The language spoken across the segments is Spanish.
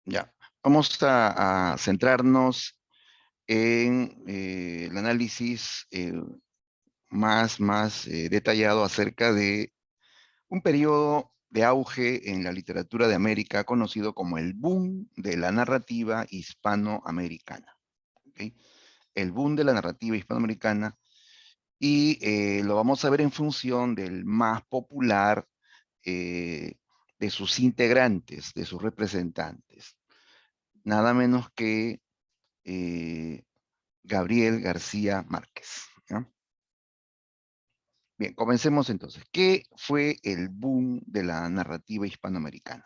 Ya, vamos a centrarnos en el análisis más detallado acerca de un periodo de auge en la literatura de América conocido como el boom de la narrativa hispanoamericana. ¿Ok? El boom de la narrativa hispanoamericana y lo vamos a ver en función del más popular eh, de sus integrantes, de sus representantes. Nada menos que eh, Gabriel García Márquez. ¿Ya? Bien, comencemos entonces. ¿Qué fue el boom de la narrativa hispanoamericana?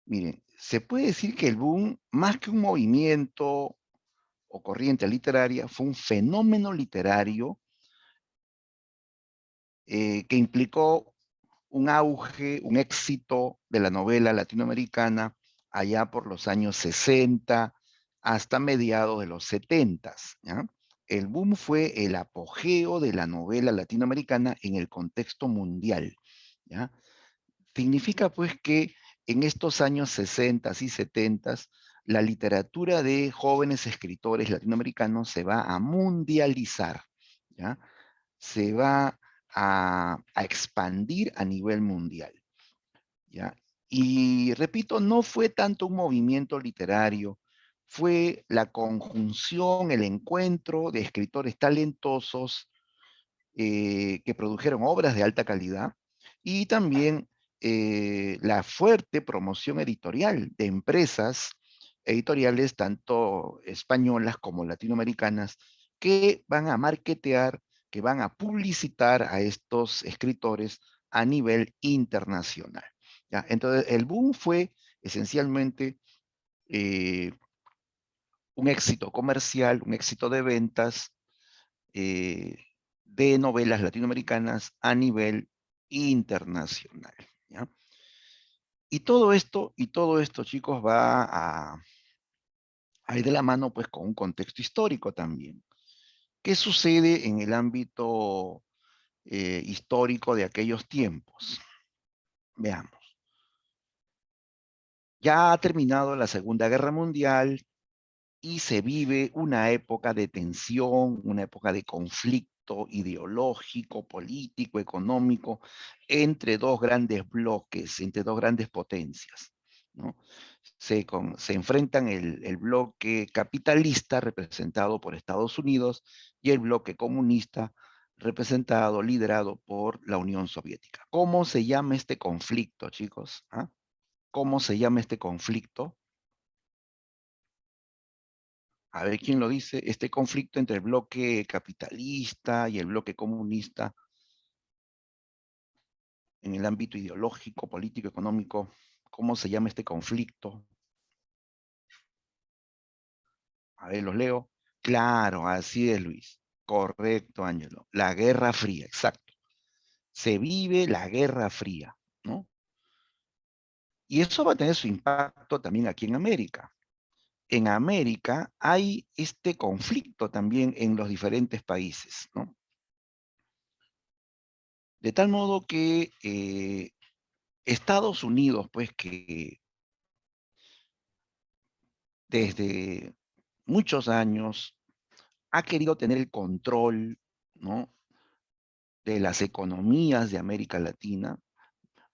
Miren, se puede decir que el boom, más que un movimiento o corriente literaria, fue un fenómeno literario que implicó un auge, un éxito de la novela latinoamericana allá por los años 60 hasta mediados de los 70. ¿Ya? El boom fue el apogeo de la novela latinoamericana en el contexto mundial. ¿Ya? Significa pues que en estos años 60 y 70 la literatura de jóvenes escritores latinoamericanos se va a mundializar. ¿Ya? Se va a expandir a nivel mundial. ¿Ya? Y repito, no fue tanto un movimiento literario, fue la conjunción, el encuentro de escritores talentosos que produjeron obras de alta calidad y también la fuerte promoción editorial de empresas editoriales, tanto españolas como latinoamericanas, que van a marketear, que van a publicitar a estos escritores a nivel internacional. ¿Ya? Entonces, el boom fue esencialmente eh, un éxito comercial, un éxito de ventas, eh, de novelas latinoamericanas a nivel internacional. ¿Ya? Y todo esto, chicos, va a ir de la mano pues con un contexto histórico también. ¿Qué sucede en el ámbito histórico de aquellos tiempos? Veamos. Ya ha terminado la Segunda Guerra Mundial, y se vive una época de tensión, una época de conflicto ideológico, político, económico, entre dos grandes bloques, entre dos grandes potencias. ¿No? Se enfrentan el bloque capitalista representado por Estados Unidos y el bloque comunista representado, liderado por la Unión Soviética. ¿Cómo se llama este conflicto, chicos? ¿Ah? ¿Cómo se llama este conflicto? A ver quién lo dice, este conflicto entre el bloque capitalista y el bloque comunista en el ámbito ideológico, político, económico, ¿cómo se llama este conflicto? A ver, los leo. Claro, así es, Luis. Correcto, Ángelo. La Guerra Fría, exacto. Se vive la Guerra Fría, ¿no? Y eso va a tener su impacto también aquí en América. En América hay este conflicto también en los diferentes países, ¿no? De tal modo que Estados Unidos, pues que desde muchos años ha querido tener el control, ¿no?, de las economías de América Latina,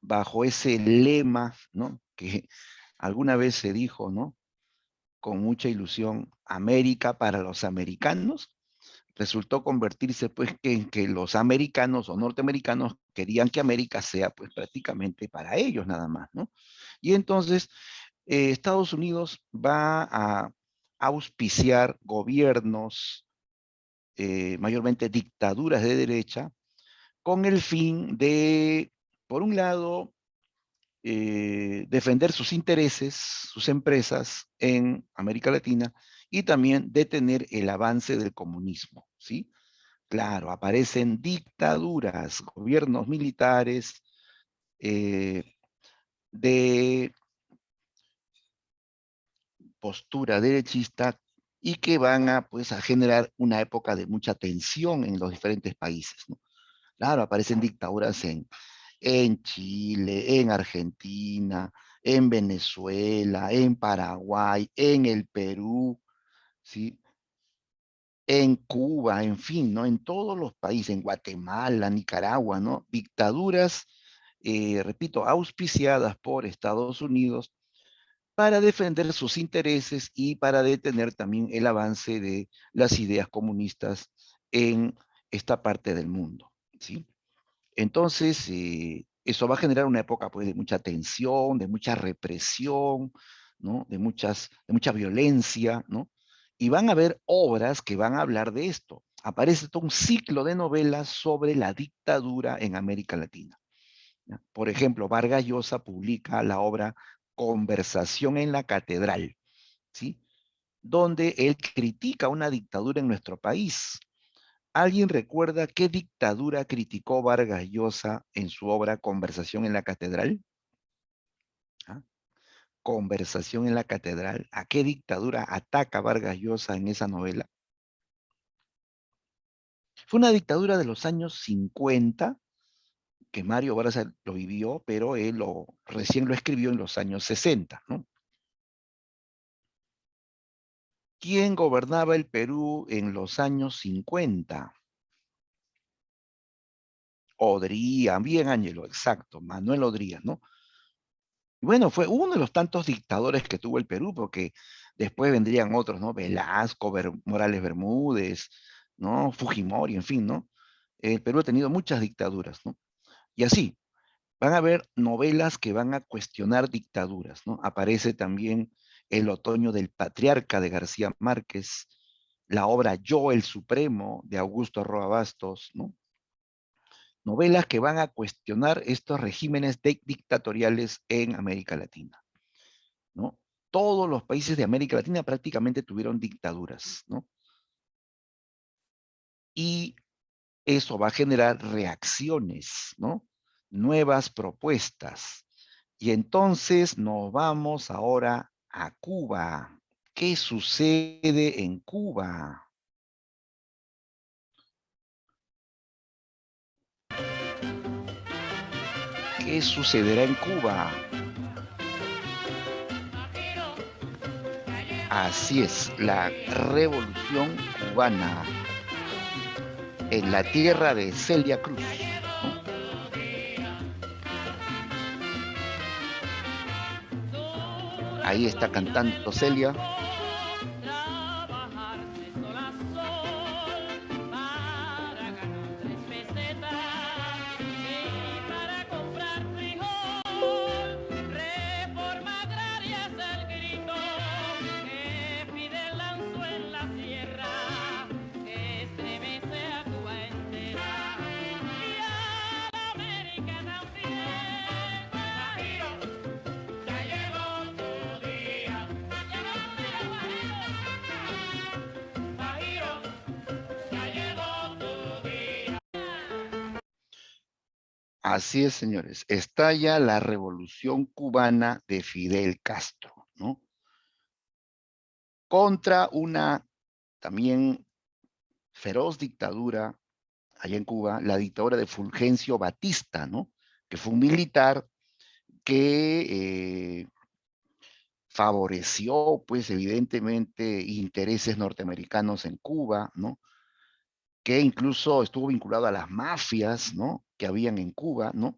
bajo ese lema, ¿no?, que alguna vez se dijo, ¿no?, con mucha ilusión, América para los americanos. Resultó convertirse pues en que los americanos o norteamericanos querían que América sea pues prácticamente para ellos nada más, ¿no? Y entonces Estados Unidos va a auspiciar gobiernos, mayormente dictaduras de derecha, con el fin de, por un lado, defender sus intereses, sus empresas en América Latina y también detener el avance del comunismo, ¿sí? Claro, aparecen dictaduras, gobiernos militares eh, de postura derechista y que van a, pues, a generar una época de mucha tensión en los diferentes países, ¿no? Claro, aparecen dictaduras en Chile, en Argentina, en Venezuela, en Paraguay, en el Perú, ¿sí? En Cuba, en fin, ¿no? En todos los países, en Guatemala, Nicaragua, ¿no? Dictaduras, repito, auspiciadas por Estados Unidos para defender sus intereses y para detener también el avance de las ideas comunistas en esta parte del mundo, ¿sí? Entonces, eso va a generar una época pues, de mucha tensión, de mucha represión, ¿no? De mucha violencia, ¿no? Y van a haber obras que van a hablar de esto. Aparece todo un ciclo de novelas sobre la dictadura en América Latina, ¿ya? Por ejemplo, Vargas Llosa publica la obra Conversación en la Catedral, ¿sí? Donde él critica una dictadura en nuestro país. ¿Alguien recuerda qué dictadura criticó Vargas Llosa en su obra Conversación en la Catedral? ¿Ah? Conversación en la Catedral. ¿A qué dictadura ataca Vargas Llosa en esa novela? Fue una dictadura de los años 50, que Mario Vargas lo vivió, pero recién lo escribió en los años 60, ¿no? ¿Quién gobernaba el Perú en los años 50? Odría, bien Ángelo, exacto, Manuel Odría, ¿no? Y bueno, fue uno de los tantos dictadores que tuvo el Perú, porque después vendrían otros, ¿no? Velasco, Morales Bermúdez, ¿no? Fujimori, en fin, ¿no? El Perú ha tenido muchas dictaduras, ¿no? Y así, van a haber novelas que van a cuestionar dictaduras, ¿no? Aparece también El otoño del patriarca de García Márquez, la obra Yo el Supremo de Augusto Roa Bastos, ¿no? Novelas que van a cuestionar estos regímenes dictatoriales en América Latina, ¿no? Todos los países de América Latina prácticamente tuvieron dictaduras, ¿no? Y eso va a generar reacciones, ¿no? Nuevas propuestas. Y entonces nos vamos ahora a Cuba. ¿Qué sucede en Cuba? ¿Qué sucederá en Cuba? Así es, la revolución cubana en la tierra de Celia Cruz, ¿no? Ahí está cantando Celia. Así es, señores. Estalla la revolución cubana de Fidel Castro, ¿no? Contra una también feroz dictadura allá en Cuba, la dictadura de Fulgencio Batista, ¿no? Que fue un militar que favoreció, pues, evidentemente, intereses norteamericanos en Cuba, ¿no? Que incluso estuvo vinculado a las mafias, ¿no? Que habían en Cuba, ¿no?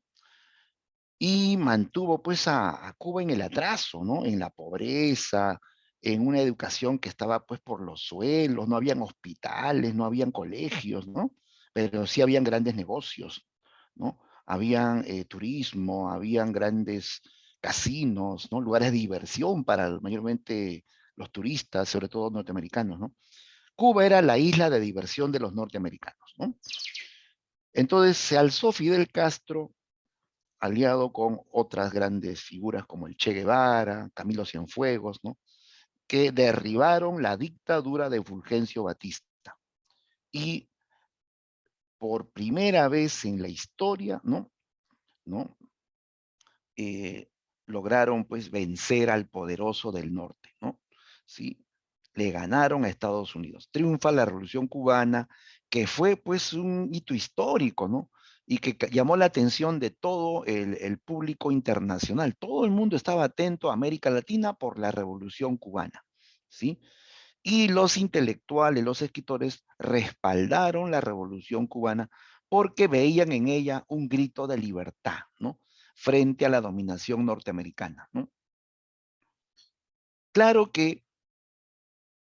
Y mantuvo pues a Cuba en el atraso, ¿no? En la pobreza, en una educación que estaba pues por los suelos, no habían hospitales, no habían colegios, ¿no? Pero sí habían grandes negocios, ¿no? Habían turismo, habían grandes casinos, ¿no? Lugares de diversión para mayormente los turistas, sobre todo norteamericanos, ¿no? Cuba era la isla de diversión de los norteamericanos, ¿no? Entonces se alzó Fidel Castro aliado con otras grandes figuras como el Che Guevara, Camilo Cienfuegos, ¿no? Que derribaron la dictadura de Fulgencio Batista. Y por primera vez en la historia, ¿no? ¿No? Eh, Lograron pues vencer al poderoso del norte, ¿no? ¿Sí? Le ganaron a Estados Unidos. Triunfa la Revolución Cubana, que fue pues un hito histórico, ¿no? y que llamó la atención de todo el público internacional. Todo el mundo estaba atento a América Latina por la Revolución Cubana, ¿sí? Y los intelectuales, los escritores respaldaron la Revolución Cubana porque veían en ella un grito de libertad, ¿no? Frente a la dominación norteamericana, ¿no? Claro que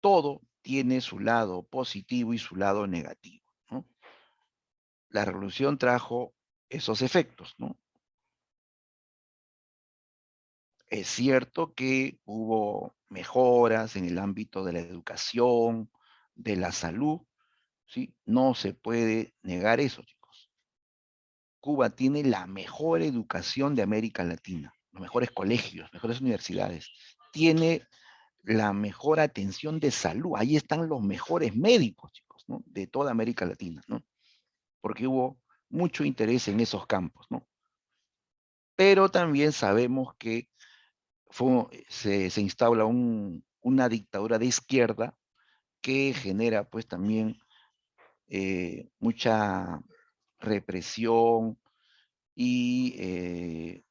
todo tiene su lado positivo y su lado negativo, ¿no? La revolución trajo esos efectos, ¿no? Es cierto que hubo mejoras en el ámbito de la educación, de la salud, ¿sí? No se puede negar eso, chicos. Cuba tiene la mejor educación de América Latina, los mejores colegios, mejores universidades. Tiene la mejor atención de salud. Ahí están los mejores médicos, chicos, ¿no? De toda América Latina, ¿no? Porque hubo mucho interés en esos campos, ¿no? Pero también sabemos que se instaura una dictadura de izquierda que genera pues también mucha represión y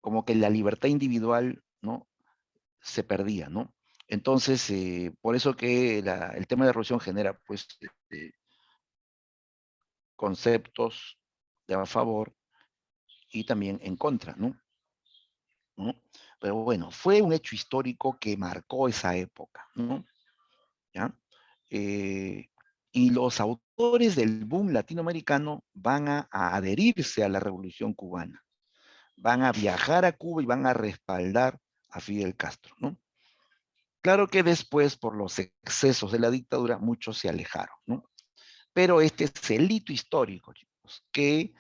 como que la libertad individual, ¿no? Se perdía, ¿no? Entonces, por eso que el tema de la revolución genera pues conceptos de a favor y también en contra, ¿no? ¿No? Pero bueno, fue un hecho histórico que marcó esa época, ¿no? ¿Ya? Eh, y los autores del boom latinoamericano van a adherirse a la revolución cubana, van a viajar a Cuba y van a respaldar a Fidel Castro, ¿no? Claro que después, por los excesos de la dictadura, muchos se alejaron, ¿no? Pero este es el hito histórico, chicos, que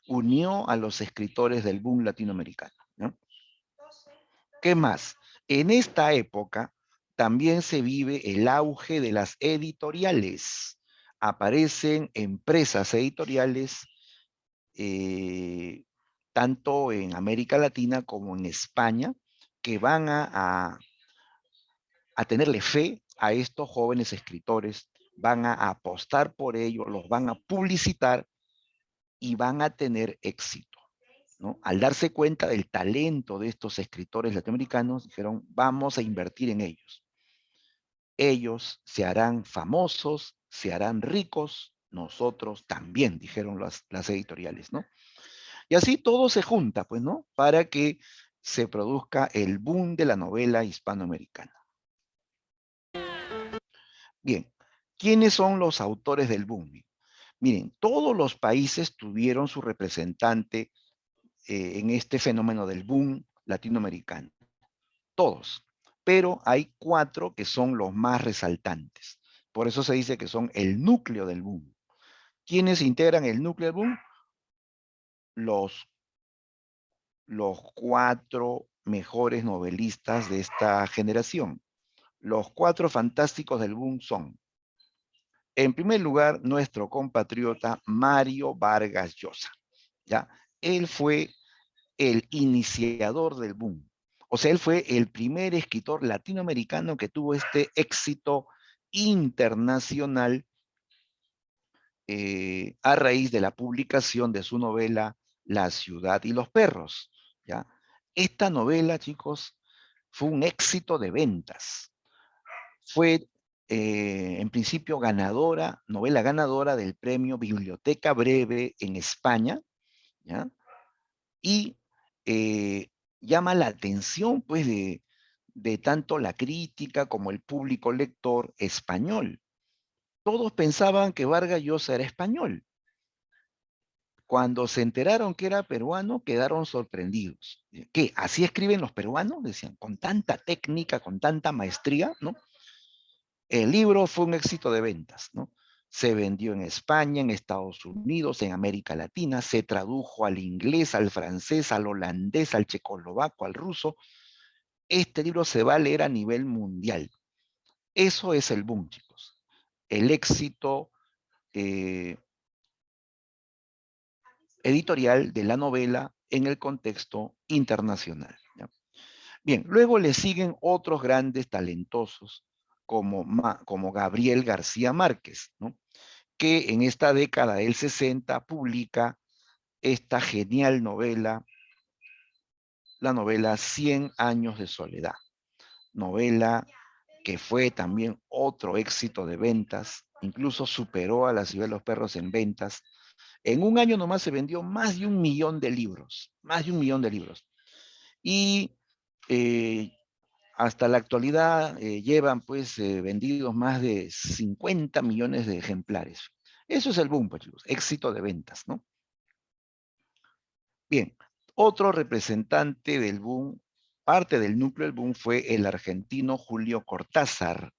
unió a los escritores del boom latinoamericano, ¿no? ¿Qué más? En esta época también se vive el auge de las editoriales. Aparecen empresas editoriales eh, tanto en América Latina como en España que van a tenerle fe a estos jóvenes escritores, van a apostar por ellos, los van a publicitar y van a tener éxito, ¿no? Al darse cuenta del talento de estos escritores latinoamericanos, dijeron, vamos a invertir en ellos. Ellos se harán famosos, se harán ricos, nosotros también, dijeron las editoriales, ¿no? Y así todo se junta, pues, ¿no? Para que se produzca el boom de la novela hispanoamericana. Bien, ¿quiénes son los autores del boom? Miren, todos los países tuvieron su representante en este fenómeno del boom latinoamericano. Todos. Pero hay 4 que son los más resaltantes. Por eso se dice que son el núcleo del boom. ¿Quiénes integran el núcleo del boom? Los, los 4 mejores novelistas de esta generación. Los 4 fantásticos del boom son, en primer lugar, nuestro compatriota Mario Vargas Llosa. ¿Ya? Él fue el iniciador del boom. O sea, él fue el primer escritor latinoamericano que tuvo este éxito internacional a raíz de la publicación de su novela La ciudad y los perros. ¿Ya? Esta novela, chicos, fue un éxito de ventas. Fue en principio ganadora, novela ganadora del premio Biblioteca Breve en España, ¿ya? Y llama la atención, pues, de tanto la crítica como el público lector español. Todos pensaban que Vargas Llosa era español. Cuando se enteraron que era peruano, quedaron sorprendidos. ¿Qué? ¿Así escriben los peruanos? Decían, con tanta técnica, con tanta maestría, ¿no? El libro fue un éxito de ventas, ¿no? Se vendió en España, en Estados Unidos, en América Latina, se tradujo al inglés, al francés, al holandés, al checoslovaco, al ruso. Este libro se va a leer a nivel mundial. Eso es el boom, chicos. El éxito editorial de la novela en el contexto internacional, ¿ya? Bien, luego le siguen otros grandes talentosos como Gabriel García Márquez, ¿no? que en esta década del 60 publica esta genial novela, la novela 100 años de soledad, novela que fue también otro éxito de ventas, incluso superó a La ciudad de los perros en ventas. En un año nomás se vendió más de 1 millón de libros, más de 1 millón de libros. Y hasta la actualidad llevan pues vendidos más de 50 millones de ejemplares. Eso es el boom, pues, chicos, éxito de ventas, ¿no? Bien, otro representante del boom, parte del núcleo del boom, fue el argentino Julio Cortázar.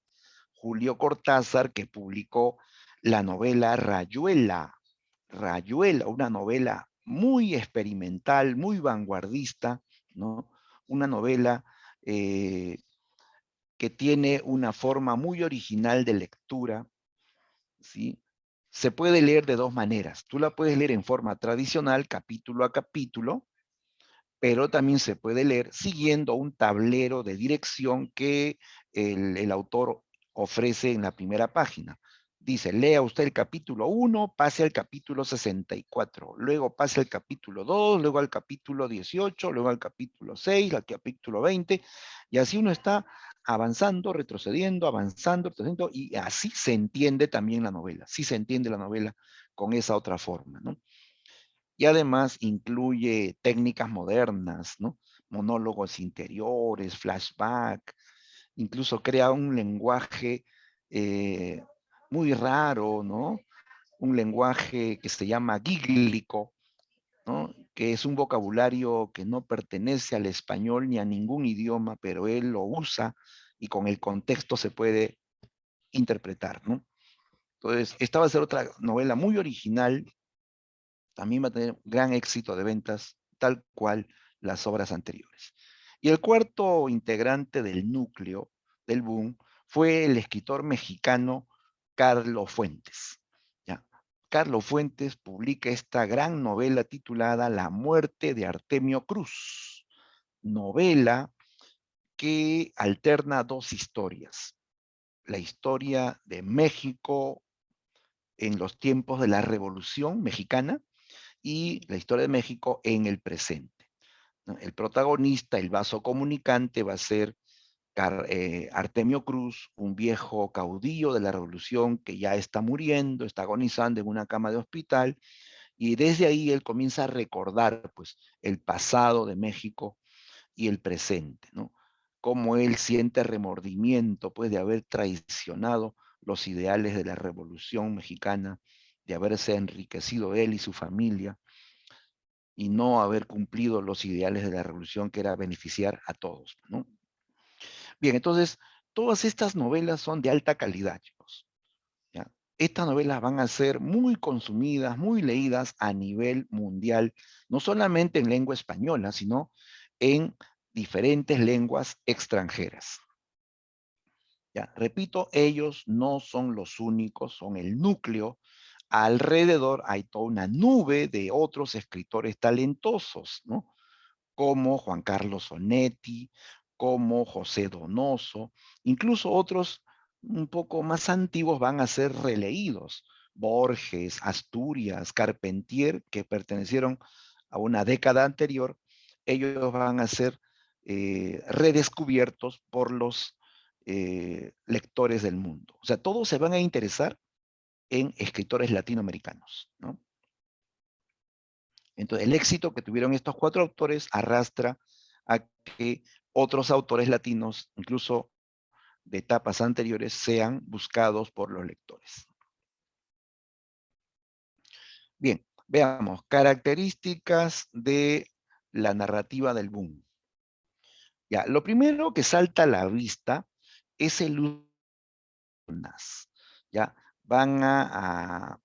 Julio Cortázar, que publicó la novela Rayuela. Rayuela, una novela muy experimental, muy vanguardista, ¿no? Una novela que tiene una forma muy original de lectura, ¿sí? Se puede leer de dos maneras. Tú la puedes leer en forma tradicional, capítulo a capítulo, pero también se puede leer siguiendo un tablero de dirección que el autor ofrece en la primera página. Dice, lea usted el capítulo 1, pase al capítulo 64, luego pase al capítulo 2, luego al capítulo 18, luego al capítulo 6, al capítulo 20, y así uno está avanzando, retrocediendo, y así se entiende también la novela, sí se entiende la novela con esa otra forma, ¿no? Y además incluye técnicas modernas, ¿no? Monólogos interiores, flashback, incluso crea un lenguaje eh, muy raro, ¿no? Un lenguaje que se llama gíglico, ¿no? Que es un vocabulario que no pertenece al español ni a ningún idioma, pero él lo usa y con el contexto se puede interpretar, ¿no? Entonces, esta va a ser otra novela muy original, también va a tener gran éxito de ventas, tal cual las obras anteriores. Y el cuarto integrante del núcleo del boom fue el escritor mexicano Carlos Fuentes. ¿Ya? Carlos Fuentes publica esta gran novela titulada La muerte de Artemio Cruz, novela que alterna dos historias. La historia de México en los tiempos de la Revolución Mexicana y la historia de México en el presente, ¿no? El protagonista, el vaso comunicante, va a ser Artemio Cruz, un viejo caudillo de la revolución que ya está muriendo, está agonizando en una cama de hospital, y desde ahí él comienza a recordar pues, el pasado de México y el presente, ¿no? Cómo él siente remordimiento pues, de haber traicionado los ideales de la revolución mexicana, de haberse enriquecido él y su familia, y no haber cumplido los ideales de la revolución, que era beneficiar a todos, ¿no? Bien, entonces, todas estas novelas son de alta calidad, chicos, ¿ya? Estas novelas van a ser muy consumidas, muy leídas a nivel mundial, no solamente en lengua española, sino en diferentes lenguas extranjeras. ¿Ya? Repito, ellos no son los únicos, son el núcleo. Alrededor hay toda una nube de otros escritores talentosos, ¿no? Como Juan Carlos Onetti, como José Donoso, incluso otros un poco más antiguos van a ser releídos. Borges, Asturias, Carpentier, que pertenecieron a una década anterior, ellos van a ser redescubiertos por los lectores del mundo. O sea, todos se van a interesar en escritores latinoamericanos, ¿no? Entonces, el éxito que tuvieron estos cuatro autores arrastra a que otros autores latinos, incluso de etapas anteriores, sean buscados por los lectores. Bien, veamos, características de la narrativa del boom. Ya, lo primero que salta a la vista es el uso de las, ya, van a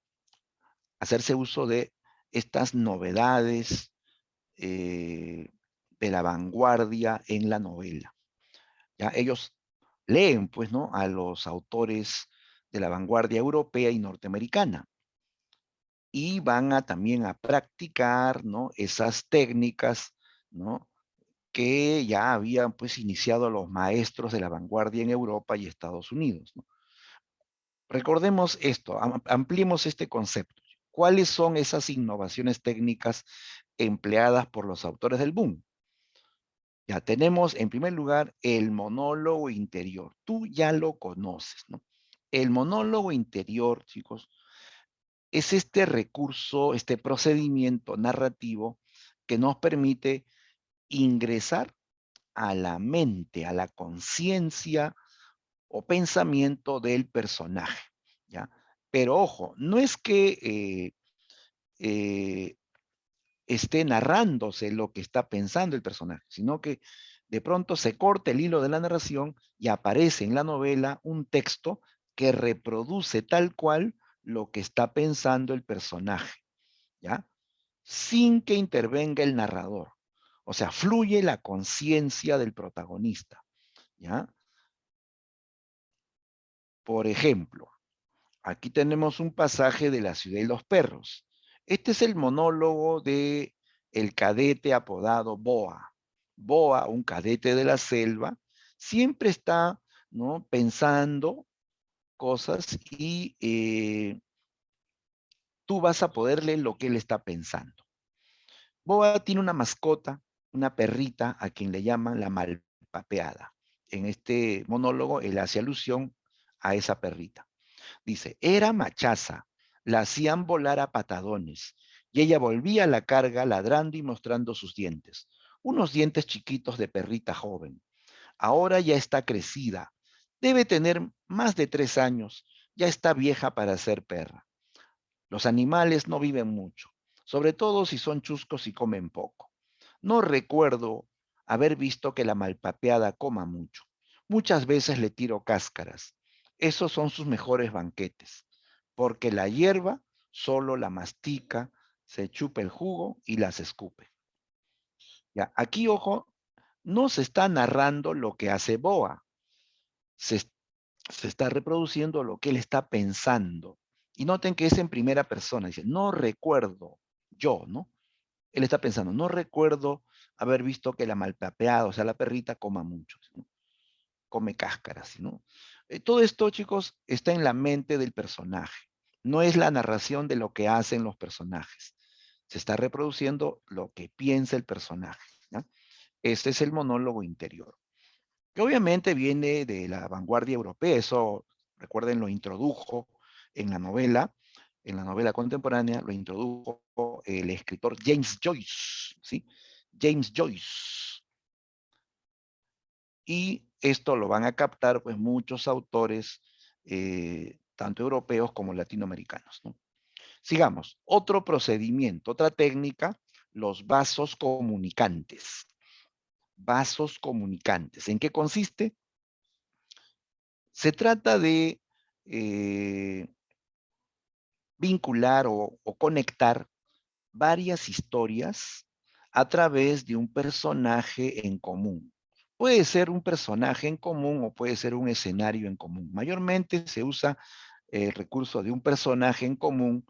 hacerse uso de estas novedades de la vanguardia en la novela. ¿Ya? Ellos leen, pues, ¿no? A los autores de la vanguardia europea y norteamericana, y van a también a practicar, ¿no? Esas técnicas, ¿no? Que ya habían, pues, iniciado los maestros de la vanguardia en Europa y Estados Unidos, ¿no? Recordemos esto, ampliemos este concepto. ¿Cuáles son esas innovaciones técnicas empleadas por los autores del boom? Ya tenemos en primer lugar el monólogo interior. Tú ya lo conoces, ¿no? El monólogo interior, chicos, es este recurso, este procedimiento narrativo que nos permite ingresar a la mente, a la conciencia o pensamiento del personaje, ¿ya? Pero ojo, no es que eh, esté narrándose lo que está pensando el personaje, sino que de pronto se corta el hilo de la narración y aparece en la novela un texto que reproduce tal cual lo que está pensando el personaje, ¿ya? Sin que intervenga el narrador. O sea, fluye la conciencia del protagonista, ¿ya? Por ejemplo, aquí tenemos un pasaje de La ciudad y los perros. Este es el monólogo de el cadete apodado Boa. Boa, un cadete de la selva, siempre está, ¿no?, pensando cosas y tú vas a poder leer lo que él está pensando. Boa tiene una mascota, una perrita, a quien le llaman la malpapeada. En este monólogo él hace alusión a esa perrita. Dice, era machaza, la hacían volar a patadones, y ella volvía a la carga ladrando y mostrando sus dientes, unos dientes chiquitos de perrita joven. Ahora ya está crecida, debe tener más de 3 años, ya está vieja para ser perra. Los animales no viven mucho, sobre todo si son chuscos y comen poco. No recuerdo haber visto que la malpapeada coma mucho. Muchas veces le tiro cáscaras. Esos son sus mejores banquetes, porque la hierba solo la mastica, se chupa el jugo y las escupe. Ya, aquí, ojo, no se está narrando lo que hace Boa, se, se está reproduciendo lo que él está pensando. Y noten que es en primera persona, dice, no recuerdo yo, ¿no? Él está pensando, no recuerdo haber visto que la malpapeada, o sea, la perrita, coma mucho, ¿no? Come cáscaras, ¿no? Todo esto, chicos, está en la mente del personaje. No es la narración de lo que hacen los personajes. Se está reproduciendo lo que piensa el personaje, ¿no? Este es el monólogo interior, que obviamente viene de la vanguardia europea. Eso, recuerden, lo introdujo en la novela contemporánea, lo introdujo el escritor James Joyce, ¿sí? James Joyce. Y esto lo van a captar pues muchos autores, tanto europeos como latinoamericanos, ¿no? Sigamos, otro procedimiento, otra técnica, los vasos comunicantes. Vasos comunicantes. ¿En qué consiste? Se trata de eh, vincular o conectar varias historias a través de un personaje en común. Puede ser un personaje en común o puede ser un escenario en común. Mayormente se usa el recurso de un personaje en común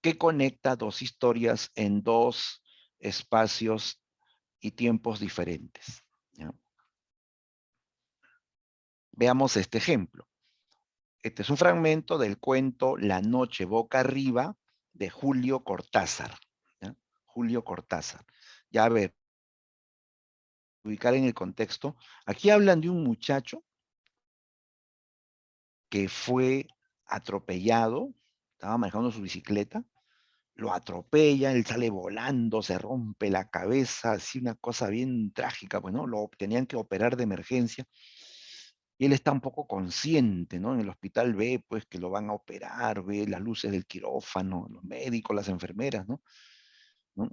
que conecta dos historias en dos espacios y tiempos diferentes, ¿ya? Veamos este ejemplo. Este es un fragmento del cuento La noche boca arriba de Julio Cortázar, ¿ya? Julio Cortázar. Ya a ver, ubicar en el contexto. Aquí hablan de un muchacho que fue atropellado, estaba manejando su bicicleta, lo atropella, él sale volando, se rompe la cabeza, así una cosa bien trágica, pues, ¿no? Lo tenían que operar de emergencia y él está un poco consciente, ¿no? En el hospital ve, pues, que lo van a operar, ve las luces del quirófano, los médicos, las enfermeras, ¿no? ¿No?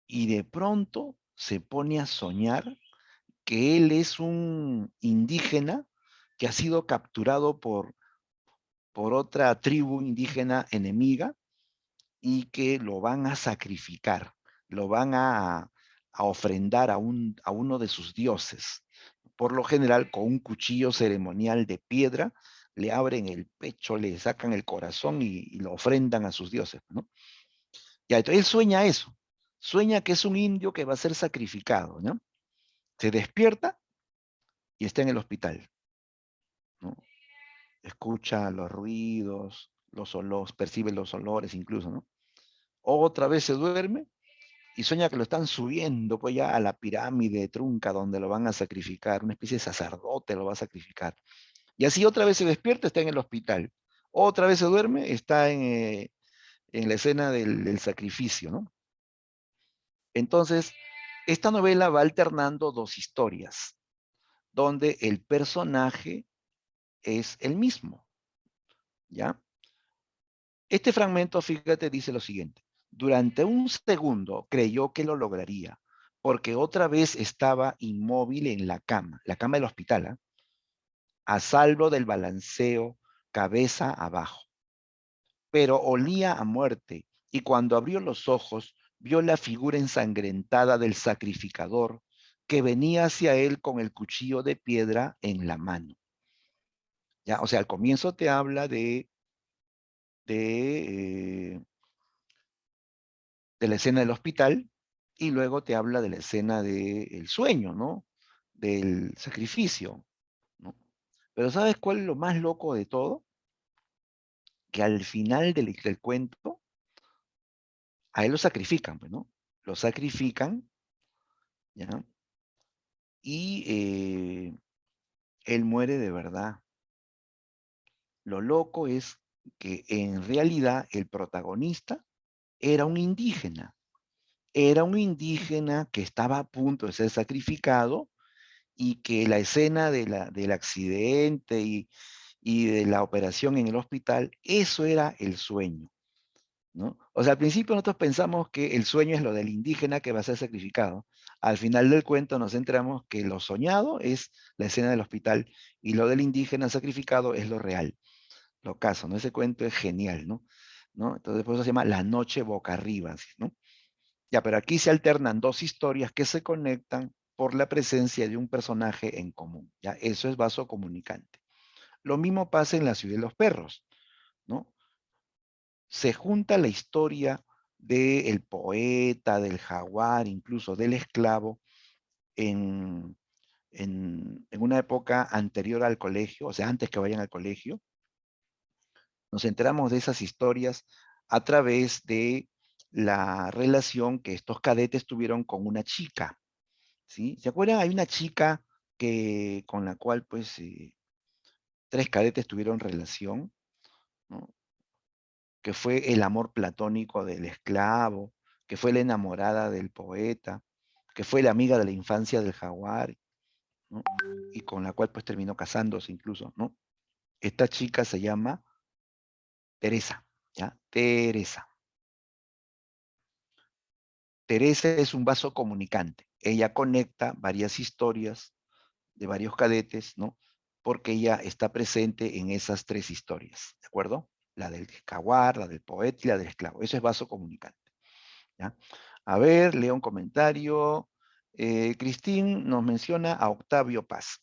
Y de pronto se pone a soñar que él es un indígena que ha sido capturado por otra tribu indígena enemiga y que lo van a sacrificar, lo van a ofrendar a uno de sus dioses. Por lo general, con un cuchillo ceremonial de piedra, le abren el pecho, le sacan el corazón y lo ofrendan a sus dioses, ¿no? Ya, entonces él sueña eso, sueña que es un indio que va a ser sacrificado, ¿no? Se despierta y está en el hospital, ¿no? escucha los ruidos, los olores, percibe los olores incluso, ¿no? Otra vez se duerme y sueña que lo están subiendo pues ya a la pirámide trunca donde lo van a sacrificar, una especie de sacerdote lo va a sacrificar. Y así otra vez se despierta, está en el hospital. Otra vez se duerme, está en la escena del sacrificio, ¿no? Entonces, esta novela va alternando dos historias, donde el personaje es el mismo, ¿ya? Este fragmento, fíjate, dice lo siguiente. Durante un segundo creyó que lo lograría, porque otra vez estaba inmóvil en la cama del hospital, ¿eh? A salvo del balanceo cabeza abajo. Pero olía a muerte, y cuando abrió los ojos, vio la figura ensangrentada del sacrificador que venía hacia él con el cuchillo de piedra en la mano. ¿Ya? O sea, al comienzo te habla de de la escena del hospital y luego te habla de la escena del sueño, ¿no? Del sacrificio, ¿no? Pero ¿sabes cuál es lo más loco de todo? Que al final del cuento, a él lo sacrifican, pues, ¿no? Lo sacrifican, ¿ya? Y él muere de verdad. Lo loco es que en realidad el protagonista era un indígena. Era un indígena que estaba a punto de ser sacrificado y que la escena del accidente y de la operación en el hospital, eso era el sueño, ¿no? O sea, al principio nosotros pensamos que el sueño es lo del indígena que va a ser sacrificado. Al final del cuento nos enteramos que lo soñado es la escena del hospital y lo del indígena sacrificado es lo real, lo caso, ¿no? Ese cuento es genial, ¿no? ¿No? Entonces, por eso se llama La noche boca arriba, ¿no? Ya, pero aquí se alternan dos historias que se conectan por la presencia de un personaje en común. Ya, eso es vaso comunicante. Lo mismo pasa en La ciudad de los perros, ¿no? Se junta la historia del poeta, del jaguar, incluso del esclavo, en, en una época anterior al colegio, o sea, antes que vayan al colegio. Nos enteramos de esas historias a través de la relación que estos cadetes tuvieron con una chica, ¿sí? ¿Se acuerdan? Hay una chica con la cual, pues, tres cadetes tuvieron relación, ¿no? Que fue el amor platónico del esclavo, que fue la enamorada del poeta, que fue la amiga de la infancia del jaguar, ¿no? Y con la cual, pues, terminó casándose incluso, ¿no? Esta chica se llama Teresa, ¿ya? Teresa. Teresa es un vaso comunicante. Ella conecta varias historias de varios cadetes, ¿no? Porque ella está presente en esas tres historias, ¿de acuerdo? La del jaguar, la del poeta y la del esclavo. Eso es vaso comunicante, ¿ya? A ver, leo un comentario. Cristín nos menciona a Octavio Paz.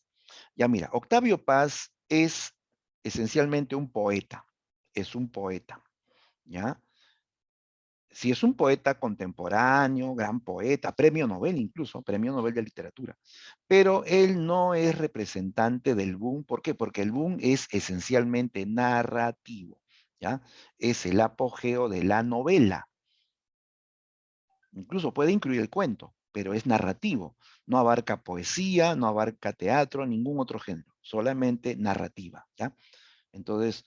Ya mira, Octavio Paz es esencialmente un poeta, es un poeta, ¿ya? Si es un poeta contemporáneo, gran poeta, premio Nobel incluso, premio Nobel de literatura, pero él no es representante del boom. ¿Por qué? Porque el boom es esencialmente narrativo, ¿ya? Es el apogeo de la novela. Incluso puede incluir el cuento, pero es narrativo. No abarca poesía, no abarca teatro, ningún otro género, solamente narrativa, ¿ya? Entonces,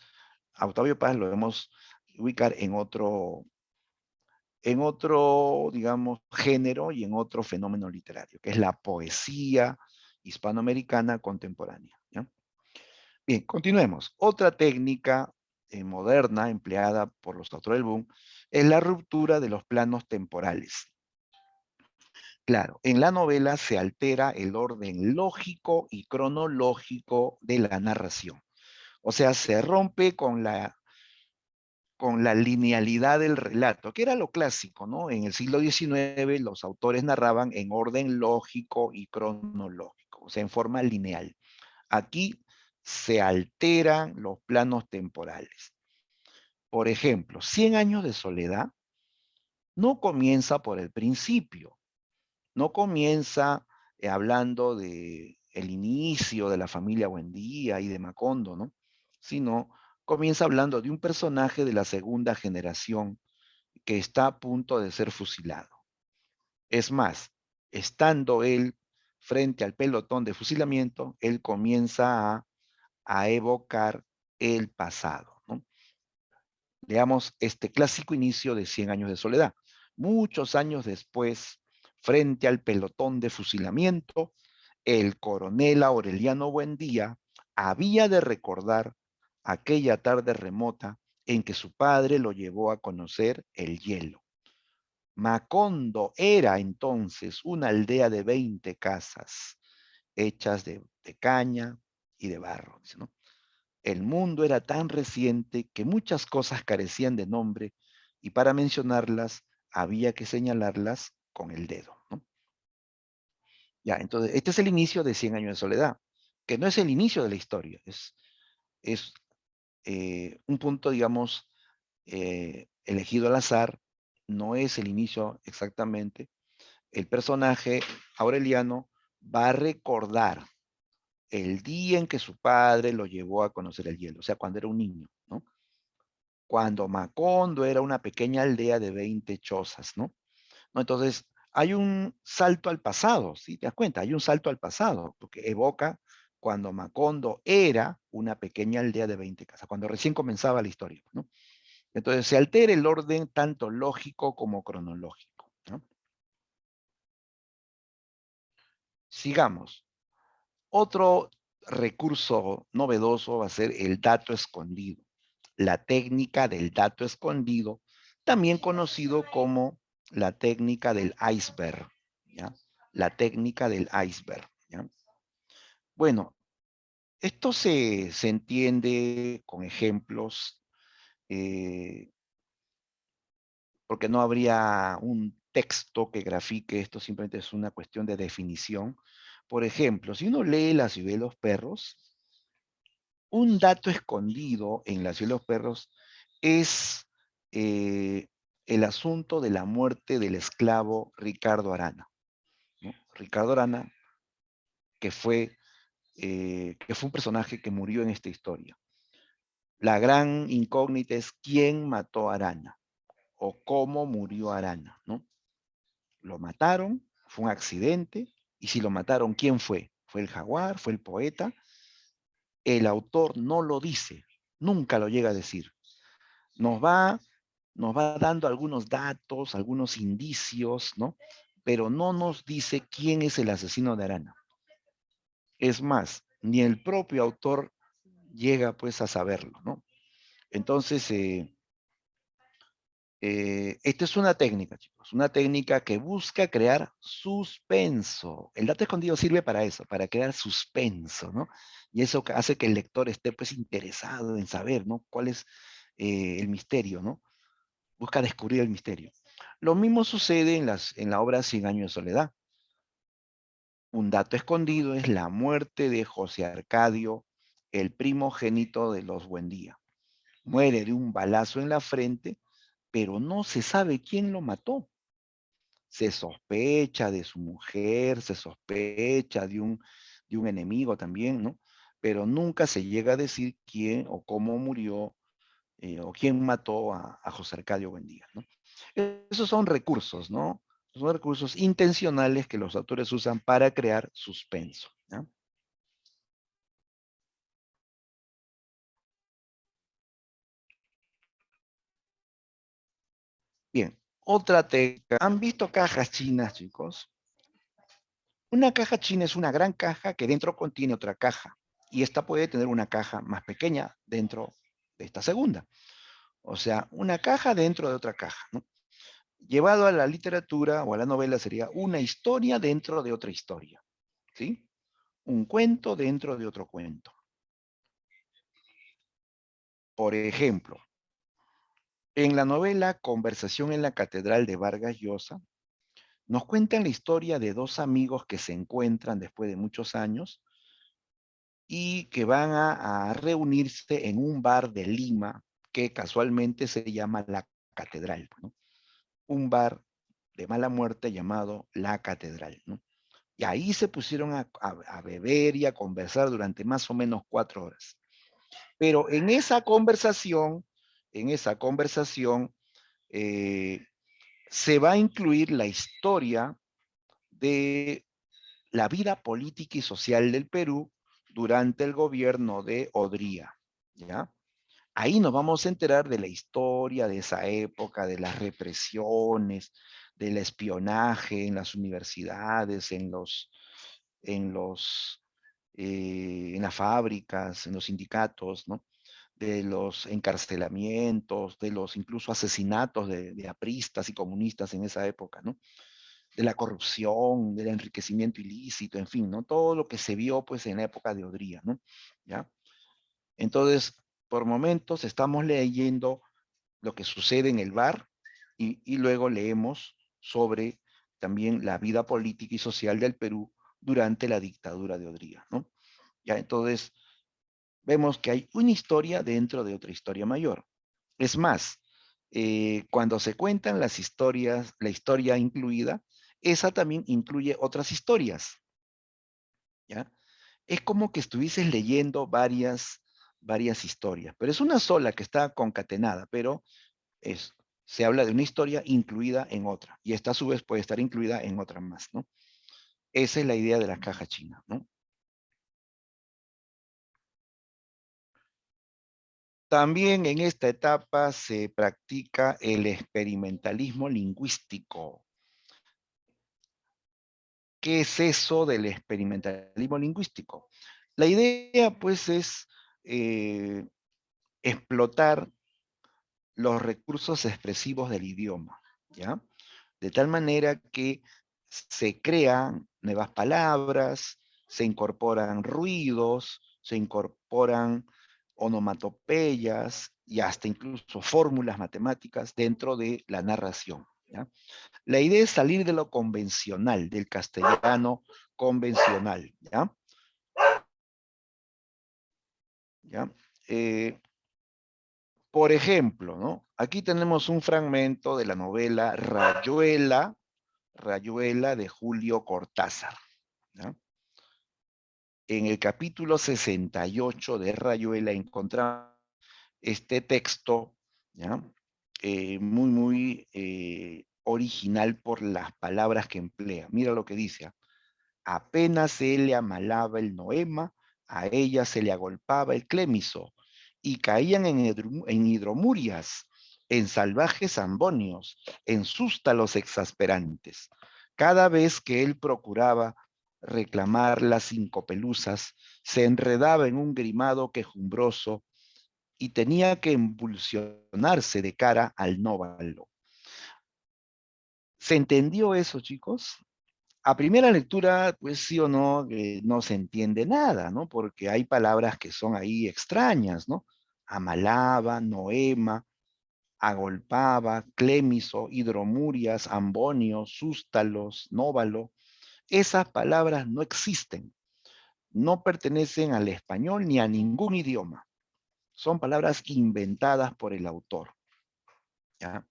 a Octavio Paz lo debemos ubicar en otro, digamos, género y en otro fenómeno literario, que es la poesía hispanoamericana contemporánea, ¿ya? Bien, continuemos. Otra técnica moderna empleada por los autores del boom es la ruptura de los planos temporales. Claro, en la novela se altera el orden lógico y cronológico de la narración. O sea, se rompe con la linealidad del relato, que era lo clásico, ¿no? En el siglo XIX los autores narraban en orden lógico y cronológico, o sea, en forma lineal. Aquí se alteran los planos temporales. Por ejemplo, Cien años de soledad no comienza por el principio, no comienza hablando de el inicio de la familia Buendía y de Macondo, ¿no? sino comienza hablando de un personaje de la segunda generación que está a punto de ser fusilado. Es más, estando él frente al pelotón de fusilamiento, él comienza a evocar el pasado, ¿no? Leamos este clásico inicio de 100 años de soledad. Muchos años después, frente al pelotón de fusilamiento, el coronel Aureliano Buendía había de recordar aquella tarde remota en que su padre lo llevó a conocer el hielo. Macondo era entonces una aldea de 20 casas, hechas de caña y de barro, ¿no? El mundo era tan reciente que muchas cosas carecían de nombre y para mencionarlas había que señalarlas con el dedo, ¿no? Ya, entonces, este es el inicio de 100 años de soledad, que no es el inicio de la historia, es un punto, digamos, elegido al azar, no es el inicio exactamente. El personaje Aureliano va a recordar el día en que su padre lo llevó a conocer el hielo, o sea, cuando era un niño, ¿no? Cuando Macondo era una pequeña aldea de 20 chozas, ¿no? ¿No? Entonces, hay un salto al pasado, ¿sí? ¿Te das cuenta? Hay un salto al pasado, porque evoca cuando Macondo era una pequeña aldea de 20 casas, cuando recién comenzaba la historia, ¿no? Entonces, se altera el orden tanto lógico como cronológico, ¿no? Sigamos. Otro recurso novedoso va a ser el dato escondido, la técnica del dato escondido, también conocido como la técnica del iceberg, ¿ya? La técnica del iceberg, ¿ya? Bueno, esto se entiende con ejemplos, eh, porque no habría un texto que grafique esto, simplemente es una cuestión de definición. Por ejemplo, si uno lee La ciudad de los perros, un dato escondido en La ciudad de los perros es el asunto de la muerte del esclavo Ricardo Arana, ¿no? Ricardo Arana, que fue un personaje que murió en esta historia. La gran incógnita es quién mató a Arana o cómo murió Arana, ¿no? ¿Lo mataron? ¿Fue un accidente? Y si lo mataron, ¿quién fue? ¿Fue el jaguar? ¿Fue el poeta? El autor no lo dice, nunca lo llega a decir. Nos va, nos va dando algunos datos, algunos indicios, ¿no? Pero no nos dice quién es el asesino de Arana. Es más, ni el propio autor llega pues a saberlo, ¿no? Entonces, esta es una técnica, chicos, una técnica que busca crear suspenso. El dato escondido sirve para eso, para crear suspenso, ¿no? Y eso hace que el lector esté pues interesado en saber, ¿no? Cuál es el misterio, ¿no? Busca descubrir el misterio. Lo mismo sucede en la obra Cien años de soledad. Un dato escondido es la muerte de José Arcadio, el primogénito de los Buendía. Muere de un balazo en la frente, pero no se sabe quién lo mató. Se sospecha de su mujer, se sospecha de un enemigo también, ¿no? Pero nunca se llega a decir quién o cómo murió o quién mató a José Arcadio Buendía, ¿no? Esos son recursos, ¿no? Son recursos intencionales que los autores usan para crear suspenso, ¿no? Bien, otra técnica. ¿Han visto cajas chinas, chicos? Una caja china es una gran caja que dentro contiene otra caja. Y esta puede tener una caja más pequeña dentro de esta segunda. O sea, una caja dentro de otra caja, ¿no? Llevado a la literatura o a la novela sería una historia dentro de otra historia, ¿sí? Un cuento dentro de otro cuento. Por ejemplo, en la novela Conversación en la Catedral de Vargas Llosa, nos cuentan la historia de dos amigos que se encuentran después de muchos años y que van a reunirse en un bar de Lima que casualmente se llama La Catedral, ¿no? Un bar de mala muerte llamado La Catedral, ¿no? Y ahí se pusieron a beber y a conversar durante más o menos 4 horas. Pero en esa conversación, eh, se va a incluir la historia de la vida política y social del Perú durante el gobierno de Odría, ¿ya? Ahí nos vamos a enterar de la historia de esa época, de las represiones, del espionaje en las universidades, en las fábricas, en los sindicatos, ¿no? De los encarcelamientos, de los incluso asesinatos de apristas y comunistas en esa época, ¿no? De la corrupción, del enriquecimiento ilícito, en fin, ¿no? Todo lo que se vio, pues, en la época de Odría, ¿no? ¿Ya? Entonces, por momentos estamos leyendo lo que sucede en el bar y luego leemos sobre también la vida política y social del Perú durante la dictadura de Odría, ¿no? Ya, entonces, vemos que hay una historia dentro de otra historia mayor. Es más, cuando se cuentan las historias, la historia incluida, esa también incluye otras historias, ¿ya? Es como que estuvieses leyendo varias historias, pero es una sola que está concatenada, pero es, se habla de una historia incluida en otra, y esta a su vez puede estar incluida en otra más, ¿no? Esa es la idea de la caja china, ¿no? También en esta etapa se practica el experimentalismo lingüístico. ¿Qué es eso del experimentalismo lingüístico? La idea, pues, es eh, explotar los recursos expresivos del idioma, ¿ya? De tal manera que se crean nuevas palabras, se incorporan ruidos, se incorporan onomatopeyas y hasta incluso fórmulas matemáticas dentro de la narración, ¿ya? La idea es salir de lo convencional, del castellano convencional, ¿ya? ¿Ya? Eh, por ejemplo, ¿no? Aquí tenemos un fragmento de la novela Rayuela de Julio Cortázar, ¿ya? En el capítulo 68 de Rayuela encontramos este texto, ¿ya? Muy original por las palabras que emplea. Mira lo que dice. Apenas se le amalaba el noema, a ella se le agolpaba el clémiso, y caían en hidromurias, en salvajes ambonios, en sústalos exasperantes. Cada vez que él procuraba reclamar las cinco pelusas, se enredaba en un grimado quejumbroso y tenía que embulsionarse de cara al nóvalo. ¿Se entendió eso, chicos? A primera lectura, pues sí o no, no se entiende nada, ¿no? Porque hay palabras que son ahí extrañas, ¿no? Amalaba, noema, agolpaba, clémiso, hidromurias, ambonio, sústalos, nóvalo. Esas palabras no existen, no pertenecen al español ni a ningún idioma. Son palabras inventadas por el autor, ¿ya?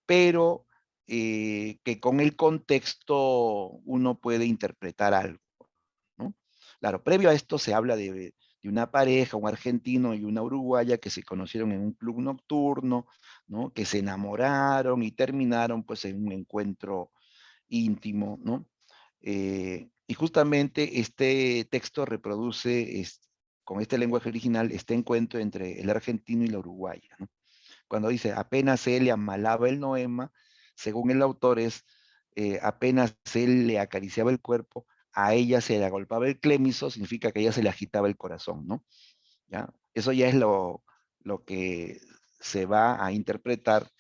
Pero que con el contexto uno puede interpretar algo, ¿no? Claro, previo a esto se habla de una pareja, un argentino y una uruguaya que se conocieron en un club nocturno, ¿no? Que se enamoraron y terminaron pues en un encuentro íntimo, ¿no? Y justamente este texto reproduce con este lenguaje original este encuentro entre el argentino y la uruguaya, ¿no? Cuando dice apenas él le amalaba el noema, según el autor es apenas él le acariciaba el cuerpo, a ella se le agolpaba el clémiso, significa que a ella se le agitaba el corazón, ¿no? ¿Ya? Eso ya es lo que se va a interpretar,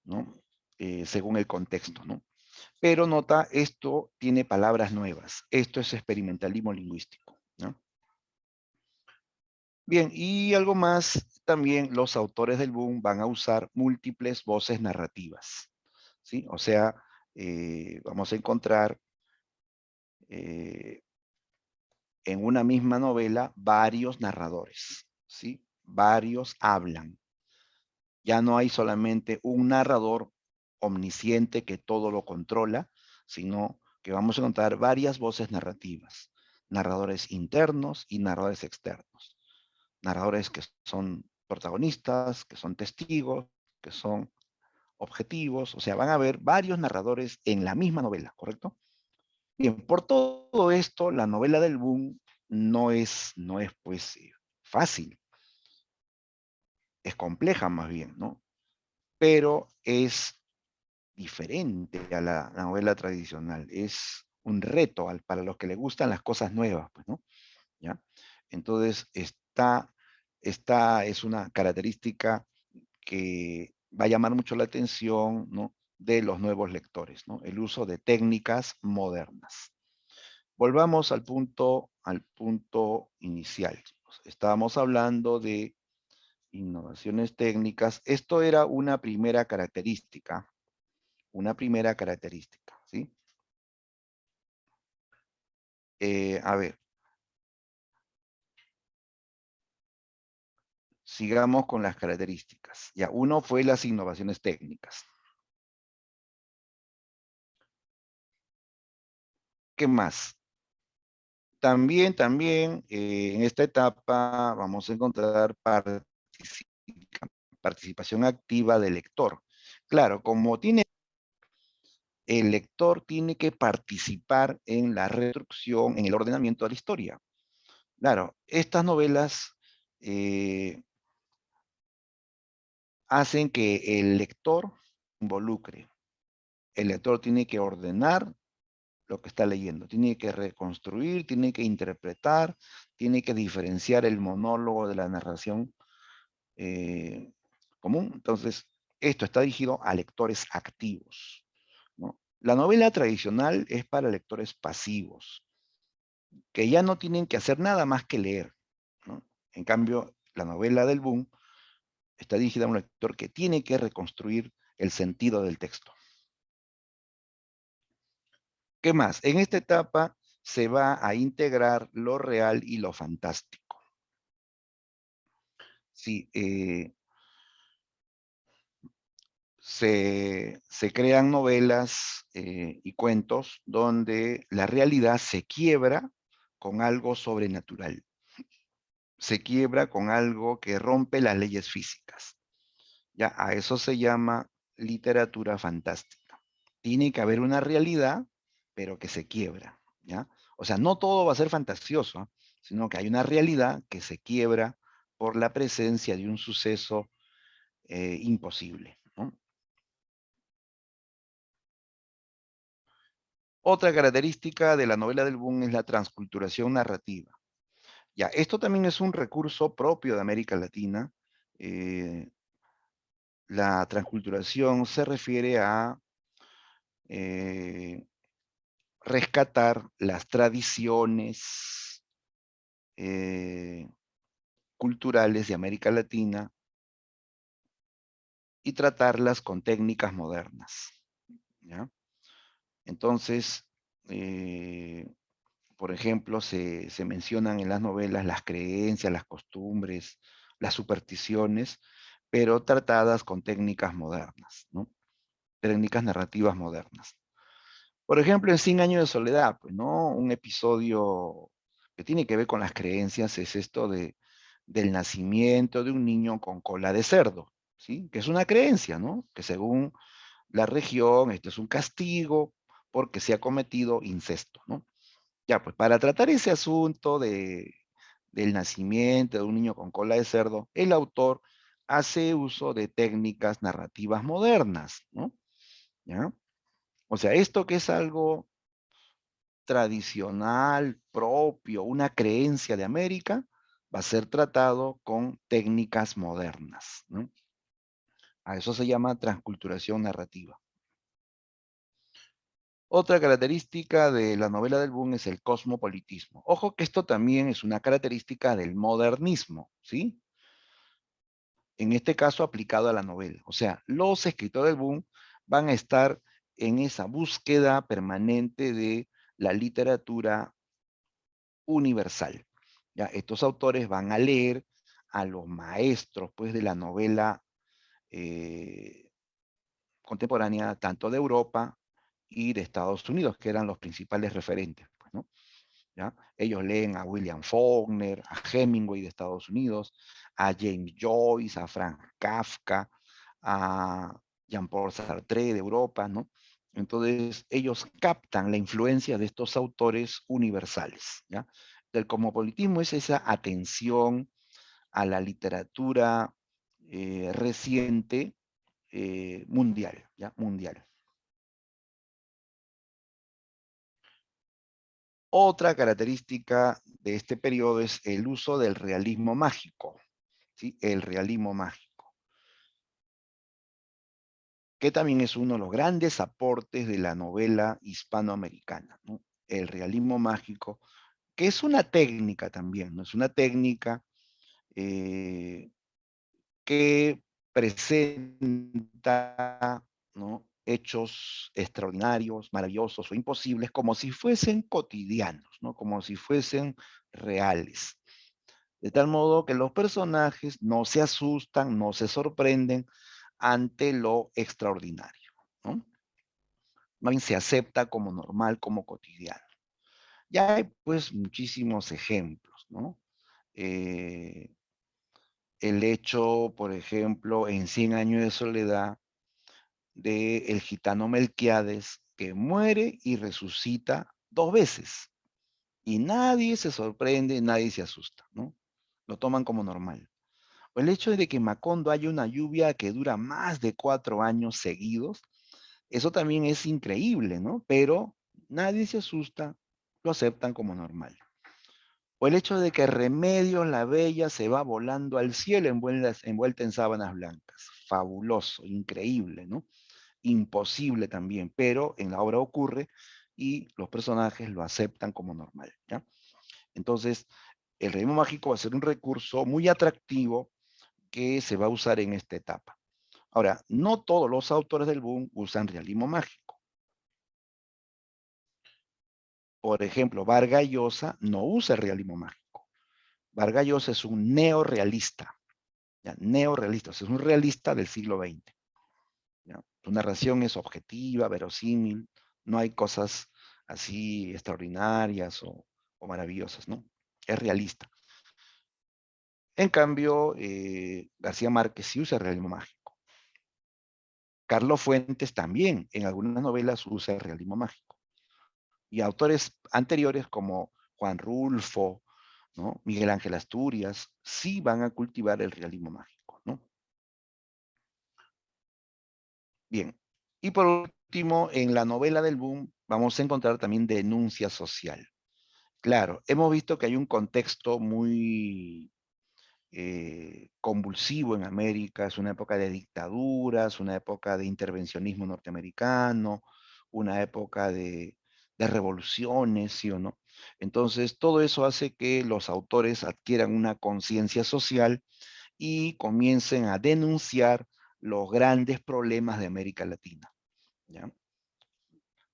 ¿no? Según el contexto, ¿no? Pero nota, esto tiene palabras nuevas. Esto es experimentalismo lingüístico, ¿no? Bien, y algo más, también los autores del boom van a usar múltiples voces narrativas, ¿sí? O sea, vamos a encontrar eh, en una misma novela varios narradores, ¿sí? Varios hablan. Ya no hay solamente un narrador omnisciente que todo lo controla, sino que vamos a encontrar varias voces narrativas, narradores internos y narradores externos. narradores que son protagonistas, que son testigos, que son objetivos, o sea, van a haber varios narradores en la misma novela, ¿correcto? Bien, por todo esto, la novela del boom no es pues fácil, es compleja más bien, ¿no? Pero es diferente a la novela tradicional, es un reto para los que les gustan las cosas nuevas, pues, ¿no? ¿Ya? Entonces, esta es una característica que va a llamar mucho la atención, ¿no?, de los nuevos lectores, ¿no? El uso de técnicas modernas. Volvamos al punto inicial. Estábamos hablando de innovaciones técnicas. Esto era una primera característica, ¿sí? A ver, sigamos con las características. Ya, uno fue las innovaciones técnicas. ¿Qué más? También en esta etapa vamos a encontrar participación activa del lector. Claro, el lector tiene que participar en la reconstrucción, en el ordenamiento de la historia. Claro, estas novelas hacen que el lector involucre. El lector tiene que ordenar lo que está leyendo, tiene que reconstruir, tiene que interpretar, tiene que diferenciar el monólogo de la narración común. Entonces, esto está dirigido a lectores activos, ¿no? La novela tradicional es para lectores pasivos, que ya no tienen que hacer nada más que leer, ¿no? En cambio, la novela del boom está dirigida a un lector que tiene que reconstruir el sentido del texto. ¿Qué más? En esta etapa se va a integrar lo real y lo fantástico. Sí, se crean novelas y cuentos donde la realidad se quiebra con algo sobrenatural, se quiebra con algo que rompe las leyes físicas. Ya, a eso se llama literatura fantástica. Tiene que haber una realidad, pero que se quiebra, ¿ya? O sea, no todo va a ser fantasioso, ¿ah? Sino que hay una realidad que se quiebra por la presencia de un suceso imposible, ¿no? Otra característica de la novela del boom es la transculturación narrativa. Ya, esto también es un recurso propio de América Latina. Eh, la transculturación se refiere a eh, rescatar las tradiciones eh, culturales de América Latina y tratarlas con técnicas modernas, ¿ya? Entonces, eh, por ejemplo, se mencionan en las novelas las creencias, las costumbres, las supersticiones, pero tratadas con técnicas modernas, ¿no? Técnicas narrativas modernas. Por ejemplo, en Cien años de soledad, pues, ¿no? Un episodio que tiene que ver con las creencias es esto del nacimiento de un niño con cola de cerdo, ¿sí? Que es una creencia, ¿no? Que según la región, esto es un castigo porque se ha cometido incesto, ¿no? Ya, pues para tratar ese asunto del nacimiento de un niño con cola de cerdo, el autor hace uso de técnicas narrativas modernas, ¿no? ¿Ya? O sea, esto que es algo tradicional, propio, una creencia de América, va a ser tratado con técnicas modernas, ¿no? A eso se llama transculturación narrativa. Otra característica de la novela del boom es el cosmopolitismo. Ojo que esto también es una característica del modernismo, ¿sí? En este caso aplicado a la novela. O sea, los escritores del boom van a estar en esa búsqueda permanente de la literatura universal. ¿Ya? Estos autores van a leer a los maestros, pues, de la novela eh, contemporánea, tanto de Europa y de Estados Unidos, que eran los principales referentes, pues, ¿no? ¿ya? Ellos leen a William Faulkner, a Hemingway de Estados Unidos, a James Joyce, a Franz Kafka, a Jean-Paul Sartre de Europa, ¿no? Entonces, ellos captan la influencia de estos autores universales, ¿ya? El cosmopolitismo es esa atención a la literatura reciente mundial, ¿ya? Mundial. Otra característica de este periodo es el uso del realismo mágico, ¿sí? El realismo mágico, que también es uno de los grandes aportes de la novela hispanoamericana, ¿no? El realismo mágico, que es una técnica también, ¿no? Es una técnica eh, que presenta, ¿no?, hechos extraordinarios, maravillosos o imposibles como si fuesen cotidianos, ¿no? Como si fuesen reales. De tal modo que los personajes no se asustan, no se sorprenden ante lo extraordinario, ¿no? Más bien se acepta como normal, como cotidiano. Ya hay pues muchísimos ejemplos, ¿no? Eh, el hecho, por ejemplo, en Cien años de soledad, de el gitano Melquiades, que muere y resucita 2 veces. Y nadie se sorprende, nadie se asusta, ¿no? Lo toman como normal. O el hecho de que en Macondo haya una lluvia que dura más de 4 años seguidos, eso también es increíble, ¿no? Pero nadie se asusta, lo aceptan como normal. O el hecho de que Remedios la Bella se va volando al cielo envuelta en sábanas blancas. Fabuloso, increíble, ¿no? Imposible también, pero en la obra ocurre y los personajes lo aceptan como normal, ¿ya? Entonces, el realismo mágico va a ser un recurso muy atractivo que se va a usar en esta etapa. Ahora, no todos los autores del boom usan realismo mágico. Por ejemplo, Vargas Llosa no usa el realismo mágico. Vargas Llosa es un neorrealista, ¿ya? Neorrealista, o sea, es un realista del siglo XX, ¿ya? Su narración es objetiva, verosímil, no hay cosas así extraordinarias o maravillosas, ¿no? Es realista. En cambio, García Márquez sí usa el realismo mágico. Carlos Fuentes también en algunas novelas usa el realismo mágico. Y autores anteriores como Juan Rulfo, ¿no?, Miguel Ángel Asturias, sí van a cultivar el realismo mágico, ¿no? Bien. Y por último, en la novela del boom vamos a encontrar también denuncia social. Claro, hemos visto que hay un contexto muy convulsivo en América, es una época de dictaduras, una época de intervencionismo norteamericano, una época de revoluciones, ¿sí o no? Entonces, todo eso hace que los autores adquieran una conciencia social y comiencen a denunciar los grandes problemas de América Latina, ¿ya?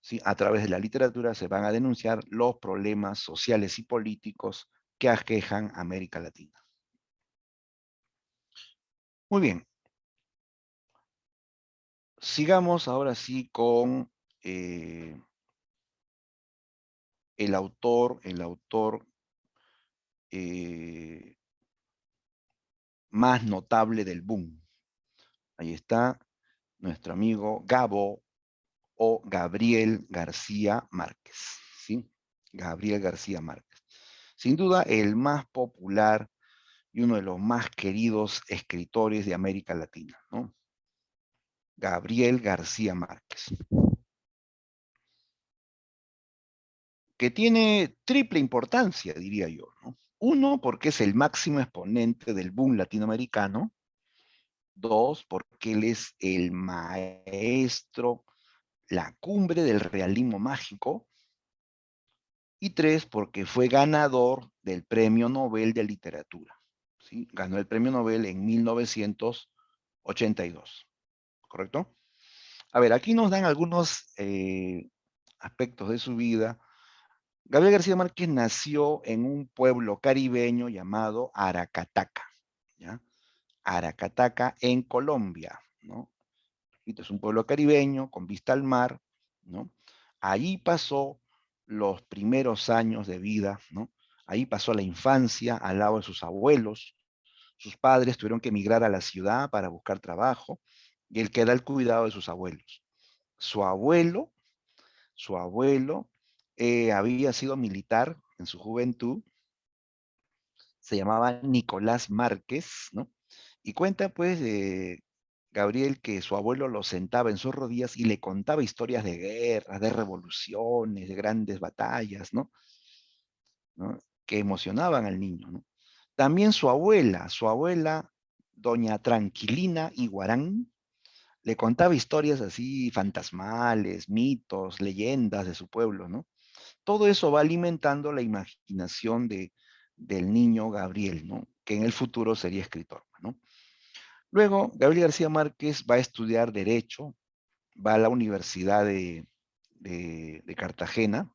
Sí, a través de la literatura se van a denunciar los problemas sociales y políticos que aquejan a América Latina. Muy bien, sigamos ahora sí con eh, el autor eh, más notable del boom. Ahí está nuestro amigo Gabo o Gabriel García Márquez, ¿sí? Gabriel García Márquez. Sin duda, el más popular y uno de los más queridos escritores de América Latina, ¿no? Gabriel García Márquez, que tiene triple importancia, diría yo, ¿no? Uno, porque es el máximo exponente del boom latinoamericano. Dos, porque él es el maestro, la cumbre del realismo mágico. Y tres, porque fue ganador del Premio Nobel de Literatura, ¿sí? Ganó el Premio Nobel en 1982, ¿correcto? A ver, aquí nos dan algunos aspectos de su vida. Gabriel García Márquez nació en un pueblo caribeño llamado Aracataca, ¿ya? Aracataca en Colombia, ¿no? Es un pueblo caribeño con vista al mar, ¿no? Allí pasó los primeros años de vida, ¿no? Ahí pasó la infancia al lado de sus abuelos. Sus padres tuvieron que emigrar a la ciudad para buscar trabajo y él queda al cuidado de sus abuelos. Su abuelo, su abuelo había sido militar en su juventud, se llamaba Nicolás Márquez, ¿no? Y cuenta pues Gabriel que su abuelo lo sentaba en sus rodillas y le contaba historias de guerras, de revoluciones, de grandes batallas, ¿no? ¿No? Que emocionaban al niño, ¿no? También su abuela, doña Tranquilina Iguarán, le contaba historias así fantasmales, mitos, leyendas de su pueblo, ¿no? Todo eso va alimentando la imaginación del niño Gabriel, ¿no? Que en el futuro sería escritor, ¿no? Luego, Gabriel García Márquez va a estudiar Derecho, va a la Universidad de Cartagena.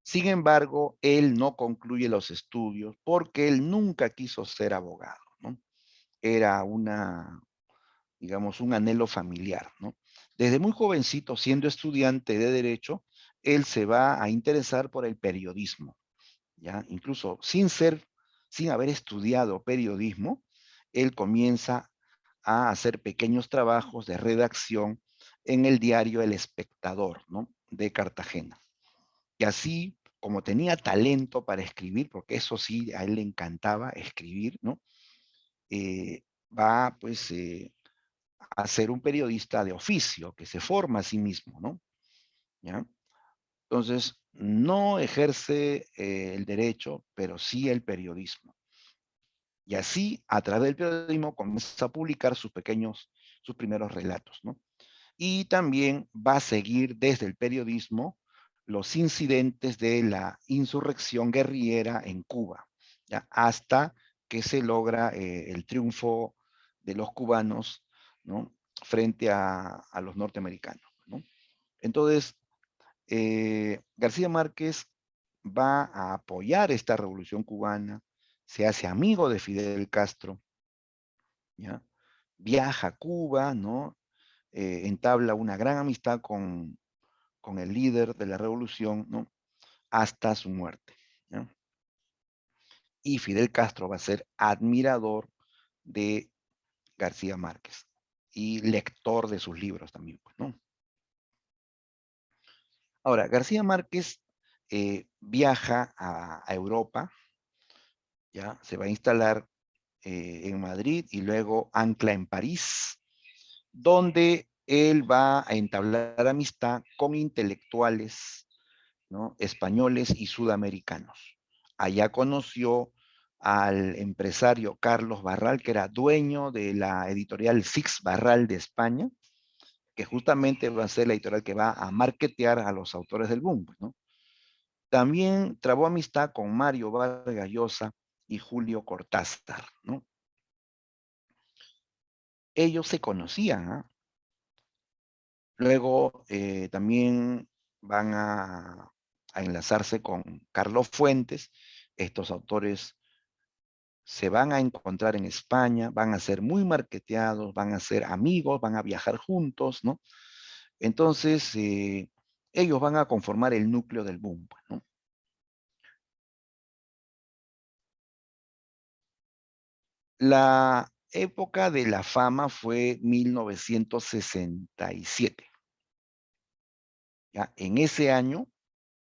Sin embargo, él no concluye los estudios porque él nunca quiso ser abogado, ¿no? Era digamos, un anhelo familiar, ¿no? Desde muy jovencito, siendo estudiante de Derecho, él se va a interesar por el periodismo, ¿ya? Incluso sin haber estudiado periodismo, él comienza a hacer pequeños trabajos de redacción en el diario El Espectador, ¿no? De Cartagena. Y así, como tenía talento para escribir, porque eso sí, a él le encantaba escribir, ¿no? Va pues a ser un periodista de oficio, que se forma a sí mismo, ¿no? ¿Ya? Entonces, no ejerce el derecho, pero sí el periodismo. Y así, a través del periodismo, comienza a publicar sus primeros relatos, ¿no? Y también va a seguir desde el periodismo los incidentes de la insurrección guerrillera en Cuba, ¿ya? Hasta que se logra el triunfo de los cubanos, ¿no? Frente a los norteamericanos, ¿no? Entonces, García Márquez va a apoyar esta revolución cubana, se hace amigo de Fidel Castro, ¿ya? Viaja a Cuba, ¿no? Entabla una gran amistad con el líder de la revolución, ¿no? Hasta su muerte, ¿ya? Y Fidel Castro va a ser admirador de García Márquez y lector de sus libros también, pues, ¿no? Ahora, García Márquez viaja a Europa, ¿ya? Se va a instalar en Madrid y luego ancla en París, donde él va a entablar amistad con intelectuales, ¿no? Españoles y sudamericanos. Allá conoció al empresario Carlos Barral, que era dueño de la editorial Six Barral de España, que justamente va a ser la editorial que va a marketear a los autores del boom, ¿no? También trabó amistad con Mario Vargas Llosa y Julio Cortázar, ¿no? Ellos se conocían, ¿eh? Luego también van a enlazarse con Carlos Fuentes. Estos autores se van a encontrar en España, van a ser muy marketeados, van a ser amigos, van a viajar juntos, ¿no? Entonces, ellos van a conformar el núcleo del boom, pues, ¿no? La época de la fama fue 1967. ¿Ya? En ese año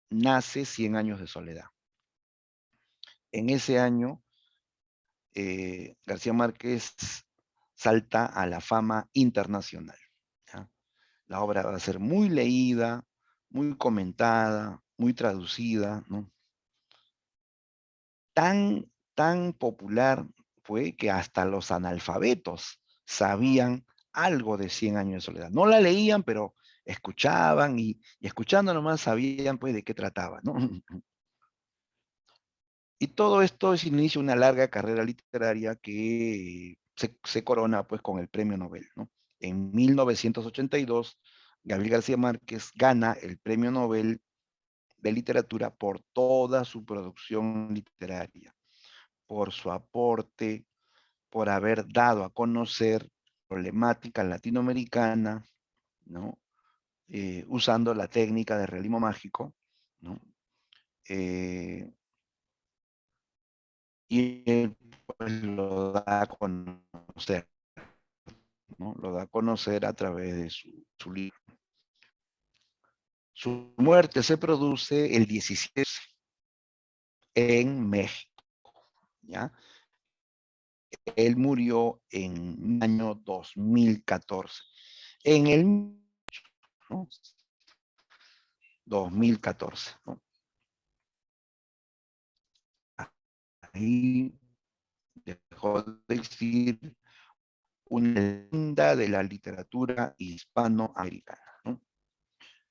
nace Cien años de soledad. En ese año, García Márquez salta a la fama internacional, ¿ya? La obra va a ser muy leída, muy comentada, muy traducida, ¿no? Tan popular fue que hasta los analfabetos sabían algo de Cien años de soledad. No la leían, pero escuchaban y escuchando nomás sabían pues de qué trataba, ¿no? Y todo esto es inicio de una larga carrera literaria que se corona pues con el premio Nobel, ¿no? En 1982, Gabriel García Márquez gana el premio Nobel de literatura por toda su producción literaria, por su aporte, por haber dado a conocer problemática latinoamericana, ¿no? Usando la técnica de realismo mágico ¿no? Y él pues lo da a conocer, ¿no? Lo da a conocer a través de su libro. Su muerte se produce el 17 en México, ¿ya? Él murió en el año 2014. En el, ¿no? 2014, ¿no? Ahí dejó de existir una leyenda de la literatura hispanoamericana, ¿no?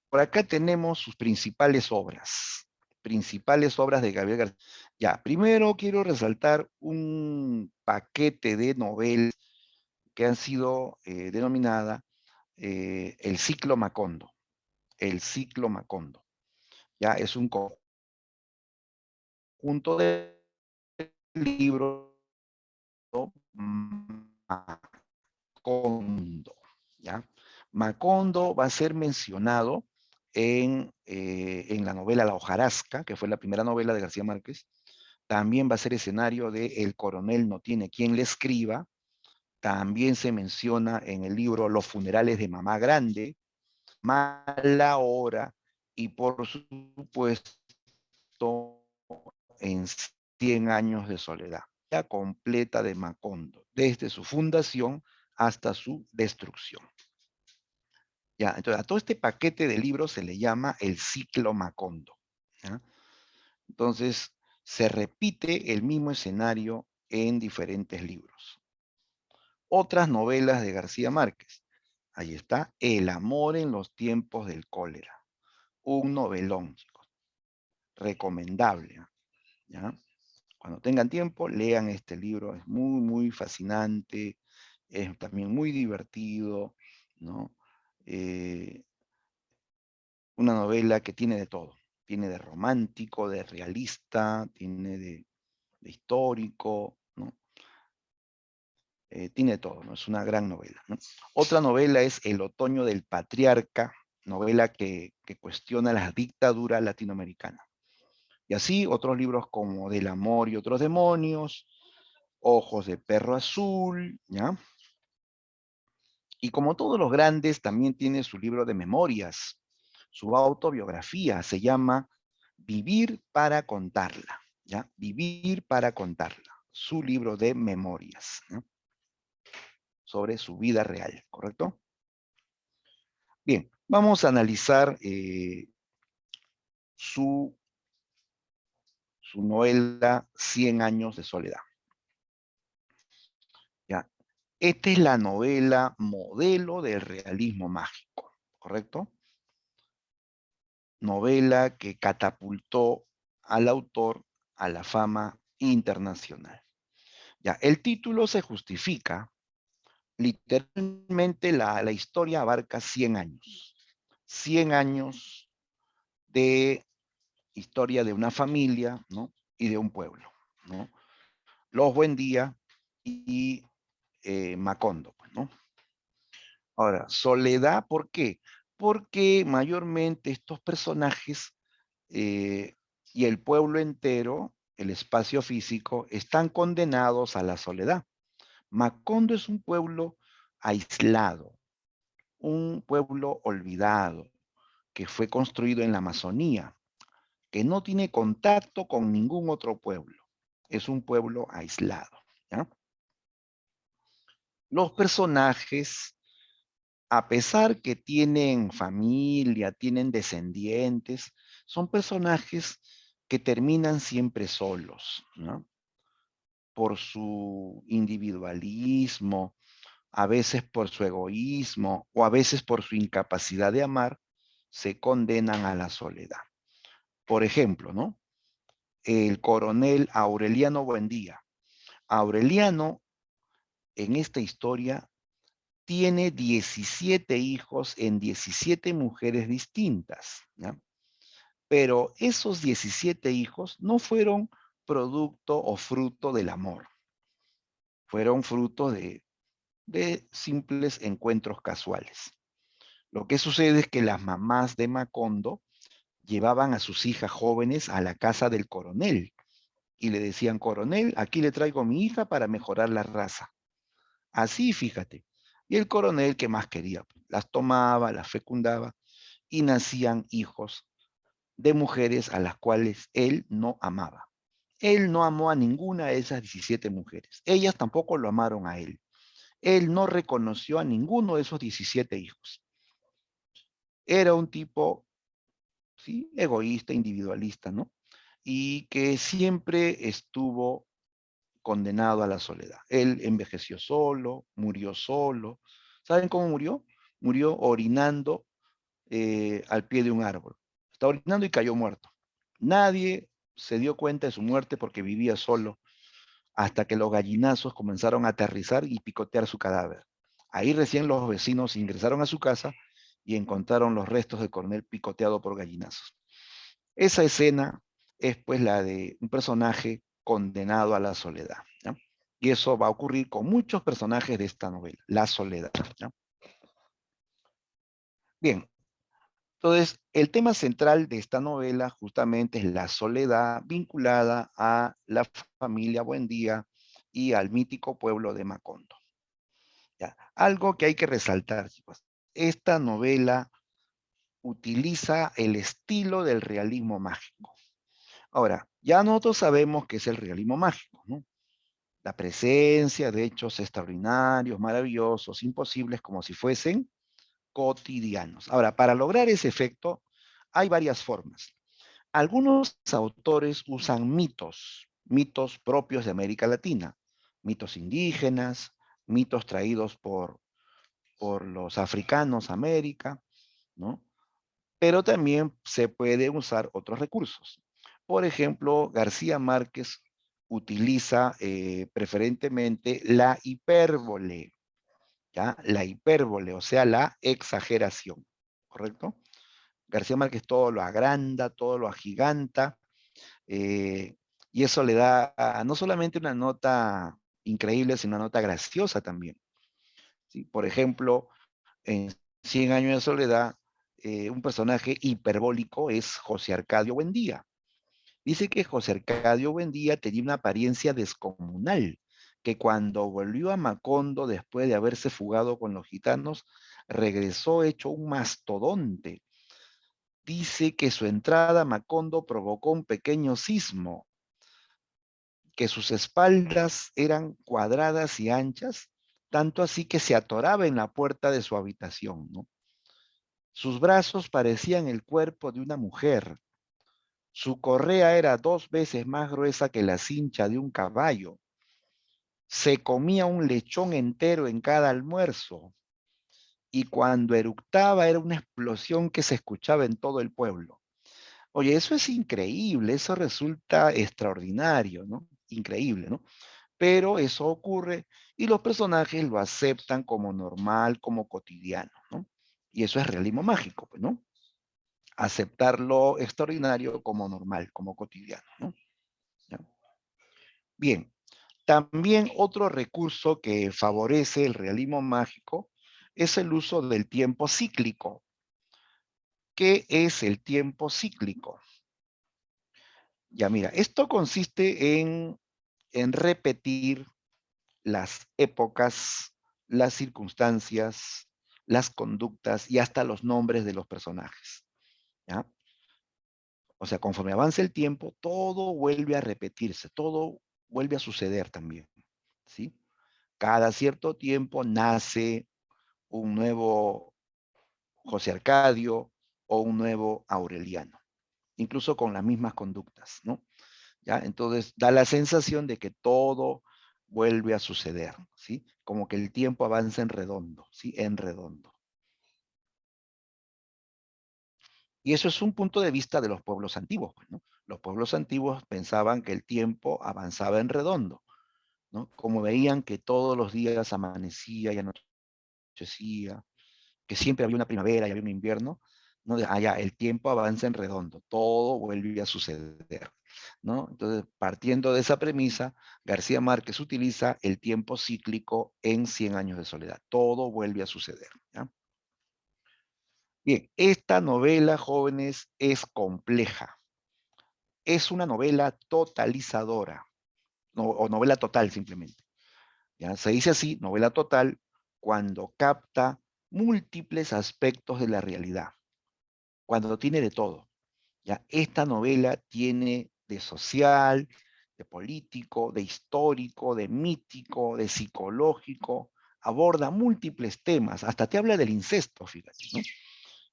Por acá tenemos sus principales obras de Gabriel García. Ya, primero quiero resaltar un paquete de novelas que han sido denominadas el ciclo Macondo. El ciclo Macondo. Ya es un conjunto de libros Macondo, ¿ya? Macondo va a ser mencionado en la novela La hojarasca, que fue la primera novela de García Márquez. También va a ser escenario de El coronel no tiene quien le escriba. También se menciona en el libro Los funerales de Mamá Grande, Mala hora y por supuesto en 100 años de soledad, la completa de Macondo, desde su fundación hasta su destrucción. Ya, entonces a todo este paquete de libros se le llama el ciclo Macondo, ¿ya? Entonces se repite el mismo escenario en diferentes libros. Otras novelas de García Márquez. Ahí está, El amor en los tiempos del cólera. Un novelón, chicos. Recomendable, ¿ya? Cuando tengan tiempo, lean este libro. Es muy, muy fascinante. Es también muy divertido, ¿no? Una novela que tiene de todo. Tiene de romántico, de realista, tiene de histórico, ¿no? Tiene todo, ¿no? Es una gran novela, ¿no? Otra novela es El otoño del patriarca, novela que cuestiona la dictadura latinoamericana. Y así otros libros como Del amor y otros demonios, Ojos de perro azul, ¿ya? Y como todos los grandes, también tiene su libro de memorias, su autobiografía, se llama Vivir para contarla, ¿ya? Vivir para contarla, su libro de memorias, ¿no? Sobre su vida real, ¿correcto? Bien, vamos a analizar su novela 100 años de soledad. ¿Ya? Esta es la novela modelo del realismo mágico, ¿correcto? Novela que catapultó al autor a la fama internacional. Ya, el título se justifica. Literalmente la historia abarca 100 años. 100 años de historia de una familia, ¿no? Y de un pueblo, ¿no? Los Buendía y Macondo, pues, ¿no? Ahora, soledad, ¿por qué? Porque mayormente estos personajes eh, y el pueblo entero, el espacio físico, están condenados a la soledad. Macondo es un pueblo aislado, un pueblo olvidado, que fue construido en la Amazonía, que no tiene contacto con ningún otro pueblo. Es un pueblo aislado, ¿ya? Los personajes, a pesar que tienen familia, tienen descendientes, son personajes que terminan siempre solos, ¿no? Por su individualismo, a veces por su egoísmo o a veces por su incapacidad de amar, se condenan a la soledad. Por ejemplo, ¿no? El coronel Aureliano Buendía. Aureliano, en esta historia, tiene 17 hijos en 17 mujeres distintas, ¿ya? Pero esos 17 hijos no fueron producto o fruto del amor, fueron fruto de simples encuentros casuales. Lo que sucede es que las mamás de Macondo llevaban a sus hijas jóvenes a la casa del coronel y le decían: coronel, aquí le traigo a mi hija para mejorar la raza. Así, fíjate. Y el coronel, ¿qué más quería? Las tomaba, las fecundaba y nacían hijos de mujeres a las cuales él no amaba. Él no amó a ninguna de esas 17 mujeres. Ellas tampoco lo amaron a él. Él no reconoció a ninguno de esos 17 hijos. Era un tipo, sí, egoísta, individualista, ¿no? Y que siempre estuvo condenado a la soledad. Él envejeció solo, murió solo. ¿Saben cómo murió? Murió orinando al pie de un árbol. Estaba orinando y cayó muerto. Nadie se dio cuenta de su muerte porque vivía solo hasta que los gallinazos comenzaron a aterrizar y picotear su cadáver. Ahí recién los vecinos ingresaron a su casa y encontraron los restos del coronel picoteado por gallinazos. Esa escena es pues la de un personaje condenado a la soledad, ¿ya? Y eso va a ocurrir con muchos personajes de esta novela, la soledad, ¿ya? Bien, entonces el tema central de esta novela justamente es la soledad vinculada a la familia Buendía y al mítico pueblo de Macondo, ¿ya? Algo que hay que resaltar, chicos. Esta novela utiliza el estilo del realismo mágico. Ahora, ya nosotros sabemos que es el realismo mágico, ¿no? La presencia de hechos extraordinarios, maravillosos, imposibles, como si fuesen cotidianos. Ahora, para lograr ese efecto, hay varias formas. Algunos autores usan mitos, mitos propios de América Latina, mitos indígenas, mitos traídos por los africanos a América, ¿no? Pero también se pueden usar otros recursos. Por ejemplo, García Márquez utiliza preferentemente la hipérbole, ¿ya? La hipérbole, o sea, la exageración, ¿correcto? García Márquez todo lo agranda, todo lo agiganta, eh, y eso le da no solamente una nota increíble, sino una nota graciosa también, ¿sí? Por ejemplo, en Cien años de soledad, un personaje hiperbólico es José Arcadio Buendía. Dice que José Arcadio Buendía tenía una apariencia descomunal, que cuando volvió a Macondo después de haberse fugado con los gitanos, regresó hecho un mastodonte. Dice que su entrada a Macondo provocó un pequeño sismo, que sus espaldas eran cuadradas y anchas, tanto así que se atoraba en la puerta de su habitación, ¿no? Sus brazos parecían el cuerpo de una mujer. Su correa era 2 veces más gruesa que la cincha de un caballo. Se comía un lechón entero en cada almuerzo. Y cuando eructaba era una explosión que se escuchaba en todo el pueblo. Oye, eso es increíble, eso resulta extraordinario, ¿no? Increíble, ¿no? Pero eso ocurre y los personajes lo aceptan como normal, como cotidiano, ¿no? Y eso es realismo mágico, pues, ¿no? Aceptar lo extraordinario como normal, como cotidiano, ¿no? ¿Ya? Bien, también otro recurso que favorece el realismo mágico es el uso del tiempo cíclico. ¿Qué es el tiempo cíclico? Ya mira, esto consiste en repetir las épocas, las circunstancias, las conductas y hasta los nombres de los personajes, ¿ya? O sea, conforme avanza el tiempo, todo vuelve a repetirse, todo vuelve a suceder también, ¿sí? Cada cierto tiempo nace un nuevo José Arcadio o un nuevo Aureliano, incluso con las mismas conductas, ¿no? ¿Ya? Entonces da la sensación de que todo vuelve a suceder, ¿sí? Como que el tiempo avanza en redondo, ¿sí? En redondo. Y eso es un punto de vista de los pueblos antiguos, pues, ¿no? Los pueblos antiguos pensaban que el tiempo avanzaba en redondo, ¿no? Como veían que todos los días amanecía y anochecía, que siempre había una primavera y había un invierno, ¿no? Allá el tiempo avanza en redondo, todo vuelve a suceder, ¿no? Entonces, partiendo de esa premisa, García Márquez utiliza el tiempo cíclico en Cien años de soledad, todo vuelve a suceder, ¿ya? Bien, esta novela, jóvenes, es compleja. Es una novela totalizadora, o novela total simplemente. ¿Ya? Se dice así, novela total, cuando capta múltiples aspectos de la realidad, cuando tiene de todo. ¿Ya? Esta novela tiene de social, de político, de histórico, de mítico, de psicológico, aborda múltiples temas, hasta te habla del incesto, fíjate, ¿no?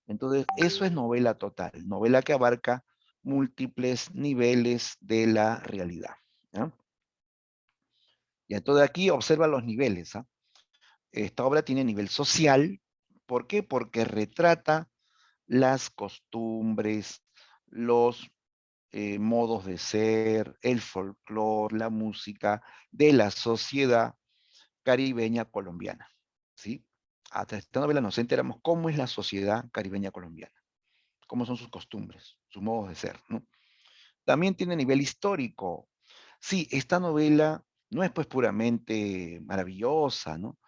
Entonces, eso es novela total, novela que abarca múltiples niveles de la realidad. ¿Ya? Y entonces aquí observa los niveles. ¿Ah? Esta obra tiene nivel social. ¿Por qué? Porque retrata las costumbres, los modos de ser, el folclore, la música de la sociedad caribeña colombiana. ¿Sí? Hasta esta novela nos enteramos cómo es la sociedad caribeña colombiana, cómo son sus costumbres, sus modos de ser, ¿no? También tiene nivel histórico. Sí, esta novela no es pues puramente maravillosa, ¿no?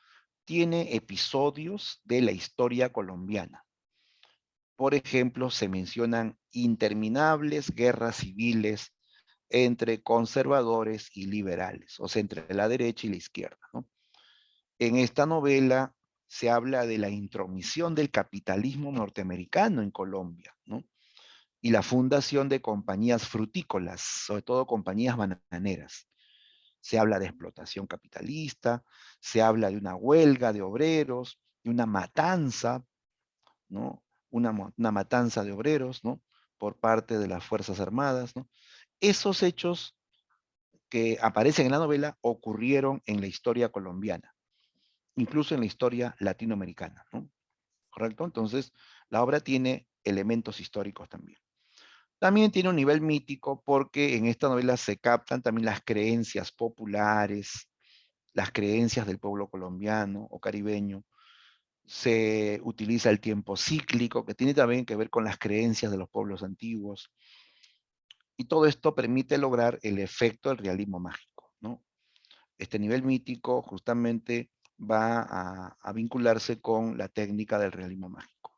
Tiene episodios de la historia colombiana. Por ejemplo, se mencionan interminables guerras civiles entre conservadores y liberales, o sea, entre la derecha y la izquierda, ¿no? En esta novela se habla de la intromisión del capitalismo norteamericano en Colombia, ¿no? Y la fundación de compañías frutícolas, sobre todo compañías bananeras. Se habla de explotación capitalista, se habla de una huelga de obreros, de una matanza, ¿no? Una matanza de obreros, ¿no? Por parte de las Fuerzas Armadas, ¿no? Esos hechos que aparecen en la novela ocurrieron en la historia colombiana, incluso en la historia latinoamericana, ¿no? ¿Correcto? Entonces, la obra tiene elementos históricos también. También tiene un nivel mítico porque en esta novela se captan también las creencias populares, las creencias del pueblo colombiano o caribeño. Se utiliza el tiempo cíclico, que tiene también que ver con las creencias de los pueblos antiguos. Y todo esto permite lograr el efecto del realismo mágico, ¿no? Este nivel mítico justamente va a vincularse con la técnica del realismo mágico.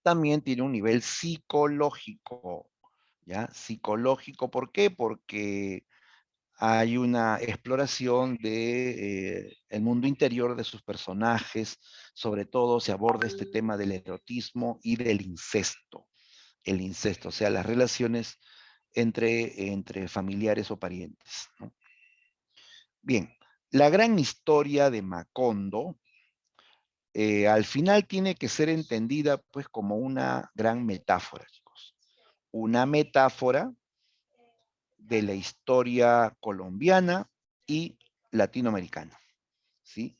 También tiene un nivel psicológico, ¿ya? Psicológico, ¿por qué? Porque hay una exploración de el mundo interior de sus personajes, sobre todo se aborda este tema del erotismo y del incesto. El incesto, o sea, las relaciones entre familiares o parientes, ¿no? Bien, la gran historia de Macondo, al final tiene que ser entendida pues como una gran metáfora, chicos. Una metáfora de la historia colombiana y latinoamericana, ¿sí?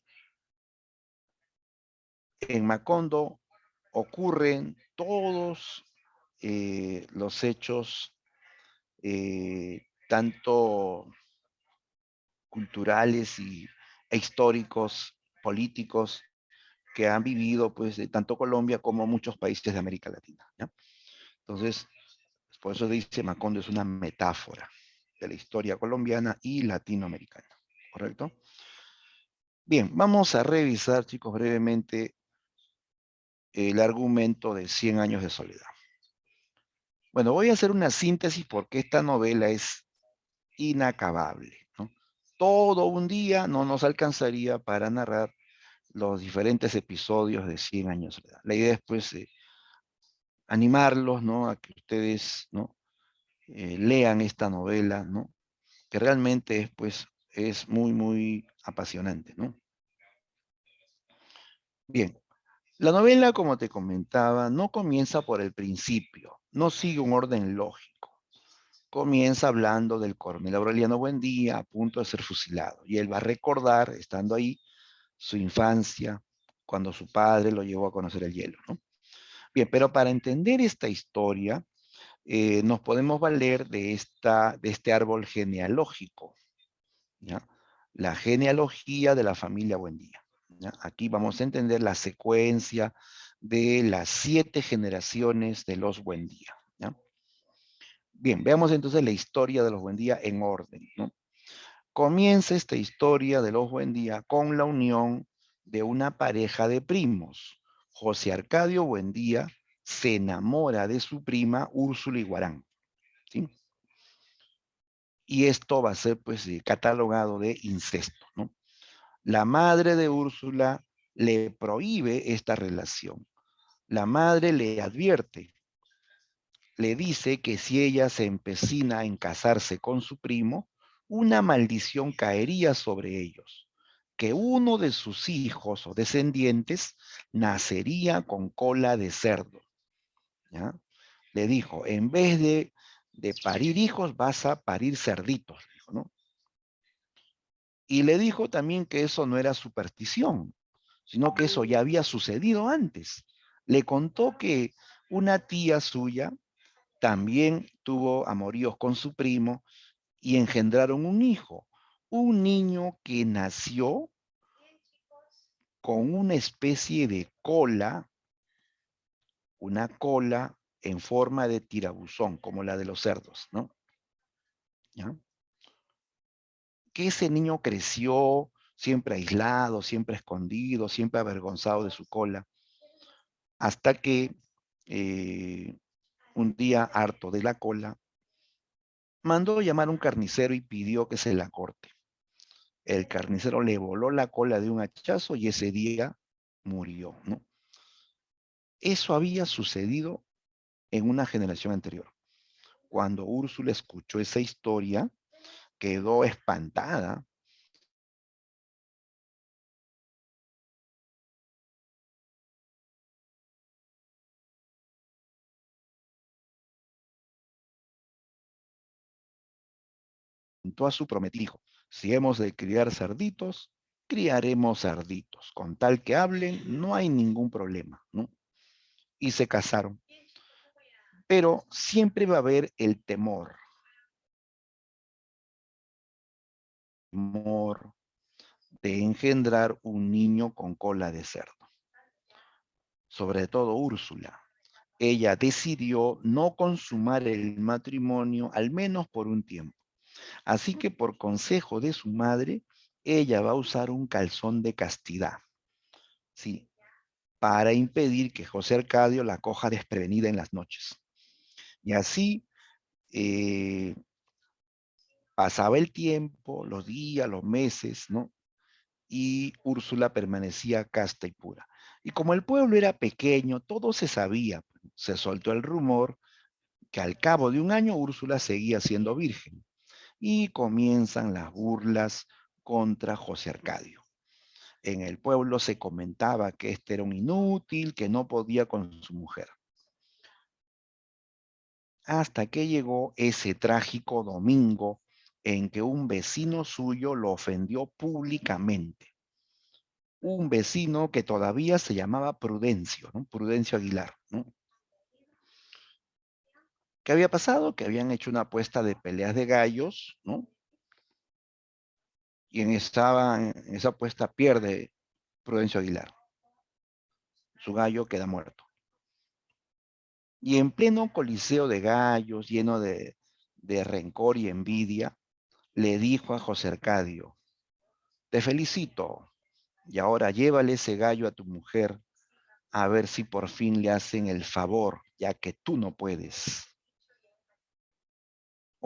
En Macondo ocurren todos los hechos, tanto culturales e históricos, políticos, que han vivido pues tanto Colombia como muchos países de América Latina, ¿ya? Entonces, por eso dice Macondo es una metáfora de la historia colombiana y latinoamericana, ¿correcto? Bien, vamos a revisar, chicos, brevemente el argumento de 100 años de soledad. Bueno, voy a hacer una síntesis porque esta novela es inacabable, ¿no? Todo un día no nos alcanzaría para narrar los diferentes episodios de 100 años de soledad. La idea es, pues, animarlos, ¿no? A que ustedes, ¿no? Lean esta novela, ¿no? Que realmente es, pues, es muy, muy apasionante, ¿no? Bien, la novela, como te comentaba, no comienza por el principio, no sigue un orden lógico. Comienza hablando del coronel Aureliano Buendía a punto de ser fusilado, y él va a recordar, estando ahí, su infancia, cuando su padre lo llevó a conocer el hielo, ¿no? Bien, pero para entender esta historia, nos podemos valer de este árbol genealógico, ¿ya? La genealogía de la familia Buendía, ¿ya? Aquí vamos a entender la secuencia de las 7 generaciones de los Buendía, ¿ya? Bien, veamos entonces la historia de los Buendía en orden, ¿no? Comienza esta historia de los Buendía con la unión de una pareja de primos, José Arcadio Buendía se enamora de su prima Úrsula Iguarán, ¿sí? Y esto va a ser pues catalogado de incesto, ¿no? La madre de Úrsula le prohíbe esta relación. La madre le advierte, le dice que si ella se empecina en casarse con su primo, una maldición caería sobre ellos, que uno de sus hijos o descendientes nacería con cola de cerdo, ¿ya? Le dijo, en vez de parir hijos, vas a parir cerditos, dijo, ¿no? Y le dijo también que eso no era superstición, sino que eso ya había sucedido antes. Le contó que una tía suya también tuvo amoríos con su primo y engendraron un hijo, un niño que nació con una especie de cola, una cola en forma de tirabuzón, como la de los cerdos, ¿no? ¿Ya? Que ese niño creció siempre aislado, siempre escondido, siempre avergonzado de su cola, hasta que un día, harto de la cola, mandó llamar a un carnicero y pidió que se la corte. El carnicero le voló la cola de un hachazo y ese día murió, ¿no? Eso había sucedido en una generación anterior. Cuando Úrsula escuchó esa historia, quedó espantada. Preguntó a su prometido, dijo, si hemos de criar cerditos, criaremos cerditos. Con tal que hablen, no hay ningún problema, ¿no? Y se casaron. Pero siempre va a haber el temor de engendrar un niño con cola de cerdo. Sobre todo Úrsula. Ella decidió no consumar el matrimonio, al menos por un tiempo. Así que por consejo de su madre, ella va a usar un calzón de castidad, ¿sí? Para impedir que José Arcadio la coja desprevenida en las noches. Y así eh, pasaba el tiempo, los días, los meses, ¿no? Y Úrsula permanecía casta y pura. Y como el pueblo era pequeño, todo se sabía. Se soltó el rumor que al cabo de un año Úrsula seguía siendo virgen. Y comienzan las burlas contra José Arcadio. En el pueblo se comentaba que este era un inútil, que no podía con su mujer. Hasta que llegó ese trágico domingo en que un vecino suyo lo ofendió públicamente. Un vecino que todavía se llamaba Prudencio, ¿no? Prudencio Aguilar, ¿no? ¿Qué había pasado? Que habían hecho una apuesta de peleas de gallos, ¿no? Y en esa apuesta pierde Prudencio Aguilar. Su gallo queda muerto. Y en pleno coliseo de gallos, lleno de rencor y envidia, le dijo a José Arcadio, te felicito, y ahora llévale ese gallo a tu mujer a ver si por fin le hacen el favor, ya que tú no puedes.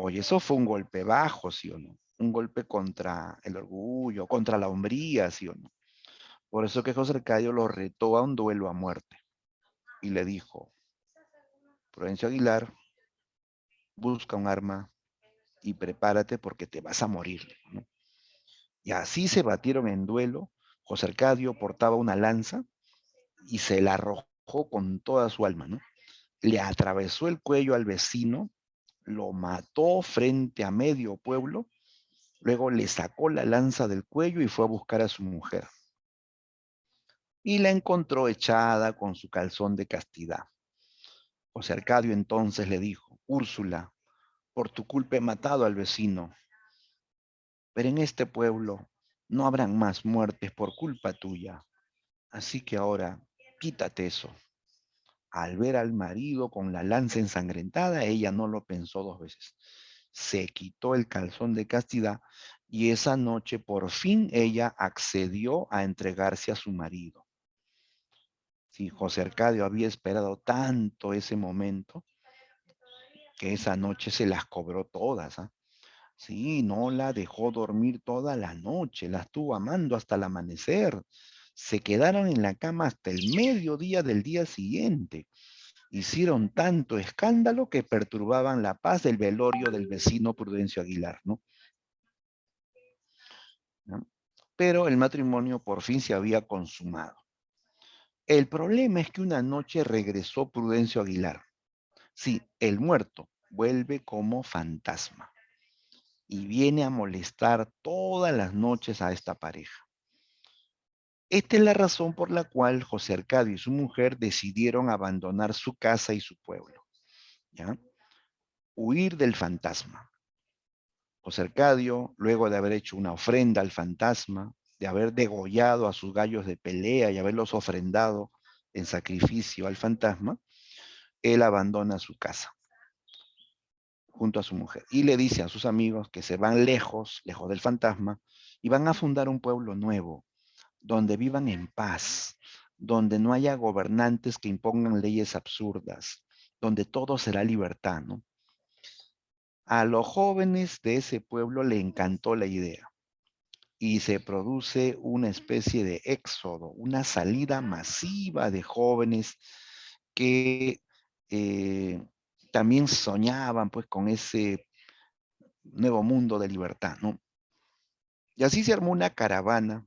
Oye, eso fue un golpe bajo, ¿sí o no? Un golpe contra el orgullo, contra la hombría, ¿sí o no? Por eso que José Arcadio lo retó a un duelo a muerte y le dijo, Prudencio Aguilar, busca un arma y prepárate porque te vas a morir, ¿no? Y así se batieron en duelo. José Arcadio portaba una lanza y se la arrojó con toda su alma, ¿no? Le atravesó el cuello al vecino, lo mató frente a medio pueblo, luego le sacó la lanza del cuello y fue a buscar a su mujer. Y la encontró echada con su calzón de castidad. José Arcadio entonces le dijo, Úrsula, por tu culpa he matado al vecino, pero en este pueblo no habrán más muertes por culpa tuya. Así que ahora quítate eso. Al ver al marido con la lanza ensangrentada, ella no lo pensó dos veces. Se quitó el calzón de castidad y esa noche por fin ella accedió a entregarse a su marido. Sí, José Arcadio había esperado tanto ese momento que esa noche se las cobró todas, ¿ah? Sí, no la dejó dormir toda la noche, la estuvo amando hasta el amanecer. Se quedaron en la cama hasta el mediodía del día siguiente. Hicieron tanto escándalo que perturbaban la paz del velorio del vecino Prudencio Aguilar, ¿no? ¿No? Pero el matrimonio por fin se había consumado. El problema es que una noche regresó Prudencio Aguilar. Sí, el muerto vuelve como fantasma y viene a molestar todas las noches a esta pareja. Esta es la razón por la cual José Arcadio y su mujer decidieron abandonar su casa y su pueblo, ¿ya? Huir del fantasma. José Arcadio, luego de haber hecho una ofrenda al fantasma, de haber degollado a sus gallos de pelea y haberlos ofrendado en sacrificio al fantasma, él abandona su casa junto a su mujer y le dice a sus amigos que se van lejos, lejos del fantasma, y van a fundar un pueblo nuevo, donde vivan en paz, donde no haya gobernantes que impongan leyes absurdas, donde todo será libertad, ¿no? A los jóvenes de ese pueblo le encantó la idea y se produce una especie de éxodo, una salida masiva de jóvenes que eh, también soñaban pues con ese nuevo mundo de libertad, ¿no? Y así se armó una caravana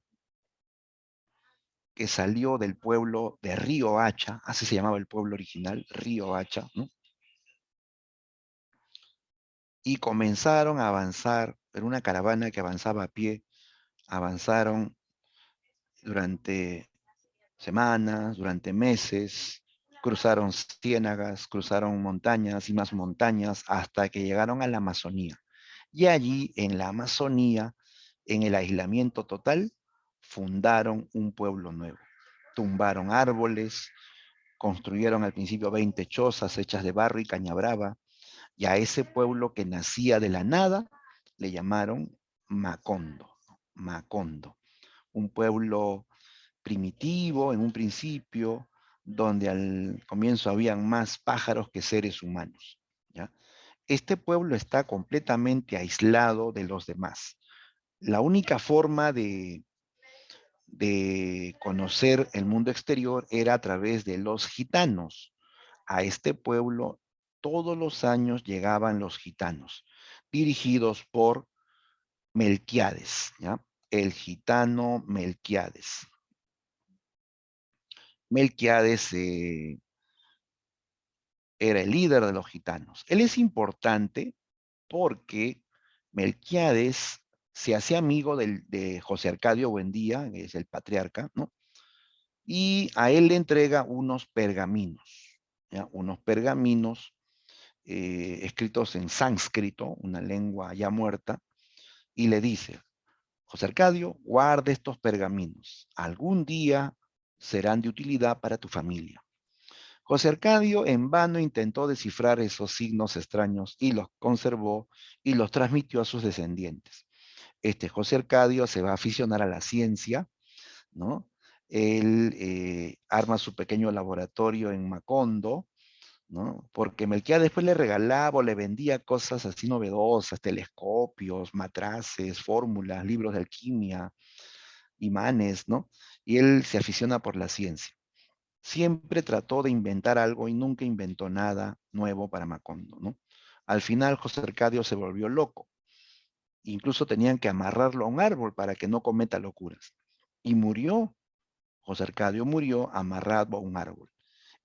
que salió del pueblo de Río Hacha, así se llamaba el pueblo original, Río Hacha, ¿no? Y comenzaron a avanzar, era una caravana que avanzaba a pie, avanzaron durante semanas, durante meses, cruzaron ciénagas, cruzaron montañas y más montañas hasta que llegaron a la Amazonía. Y allí, en la Amazonía, en el aislamiento total, fundaron un pueblo nuevo. Tumbaron árboles, construyeron al principio 20 chozas hechas de barro y caña brava, y a ese pueblo que nacía de la nada le llamaron Macondo. Macondo, un pueblo primitivo en un principio, donde al comienzo habían más pájaros que seres humanos, ¿ya? Este pueblo está completamente aislado de los demás. La única forma de conocer el mundo exterior era a través de los gitanos. A este pueblo todos los años llegaban los gitanos, dirigidos por Melquiades, ¿ya? El gitano Melquiades. Melquiades era el líder de los gitanos. Él es importante porque Melquiades se hace amigo de José Arcadio Buendía, que es el patriarca, ¿no? Y a él le entrega unos pergaminos, ¿ya? Unos pergaminos escritos en sánscrito, una lengua ya muerta, y le dice, José Arcadio, guarde estos pergaminos, algún día serán de utilidad para tu familia. José Arcadio en vano intentó descifrar esos signos extraños y los conservó y los transmitió a sus descendientes. Este José Arcadio se va a aficionar a la ciencia, ¿no? Él arma su pequeño laboratorio en Macondo, ¿no? Porque Melquiades después le regalaba o le vendía cosas así novedosas, telescopios, matraces, fórmulas, libros de alquimia, imanes, ¿no? Y él se aficiona por la ciencia. Siempre trató de inventar algo y nunca inventó nada nuevo para Macondo, ¿no? Al final José Arcadio se volvió loco. Incluso tenían que amarrarlo a un árbol para que no cometa locuras. Y murió, José Arcadio murió amarrado a un árbol.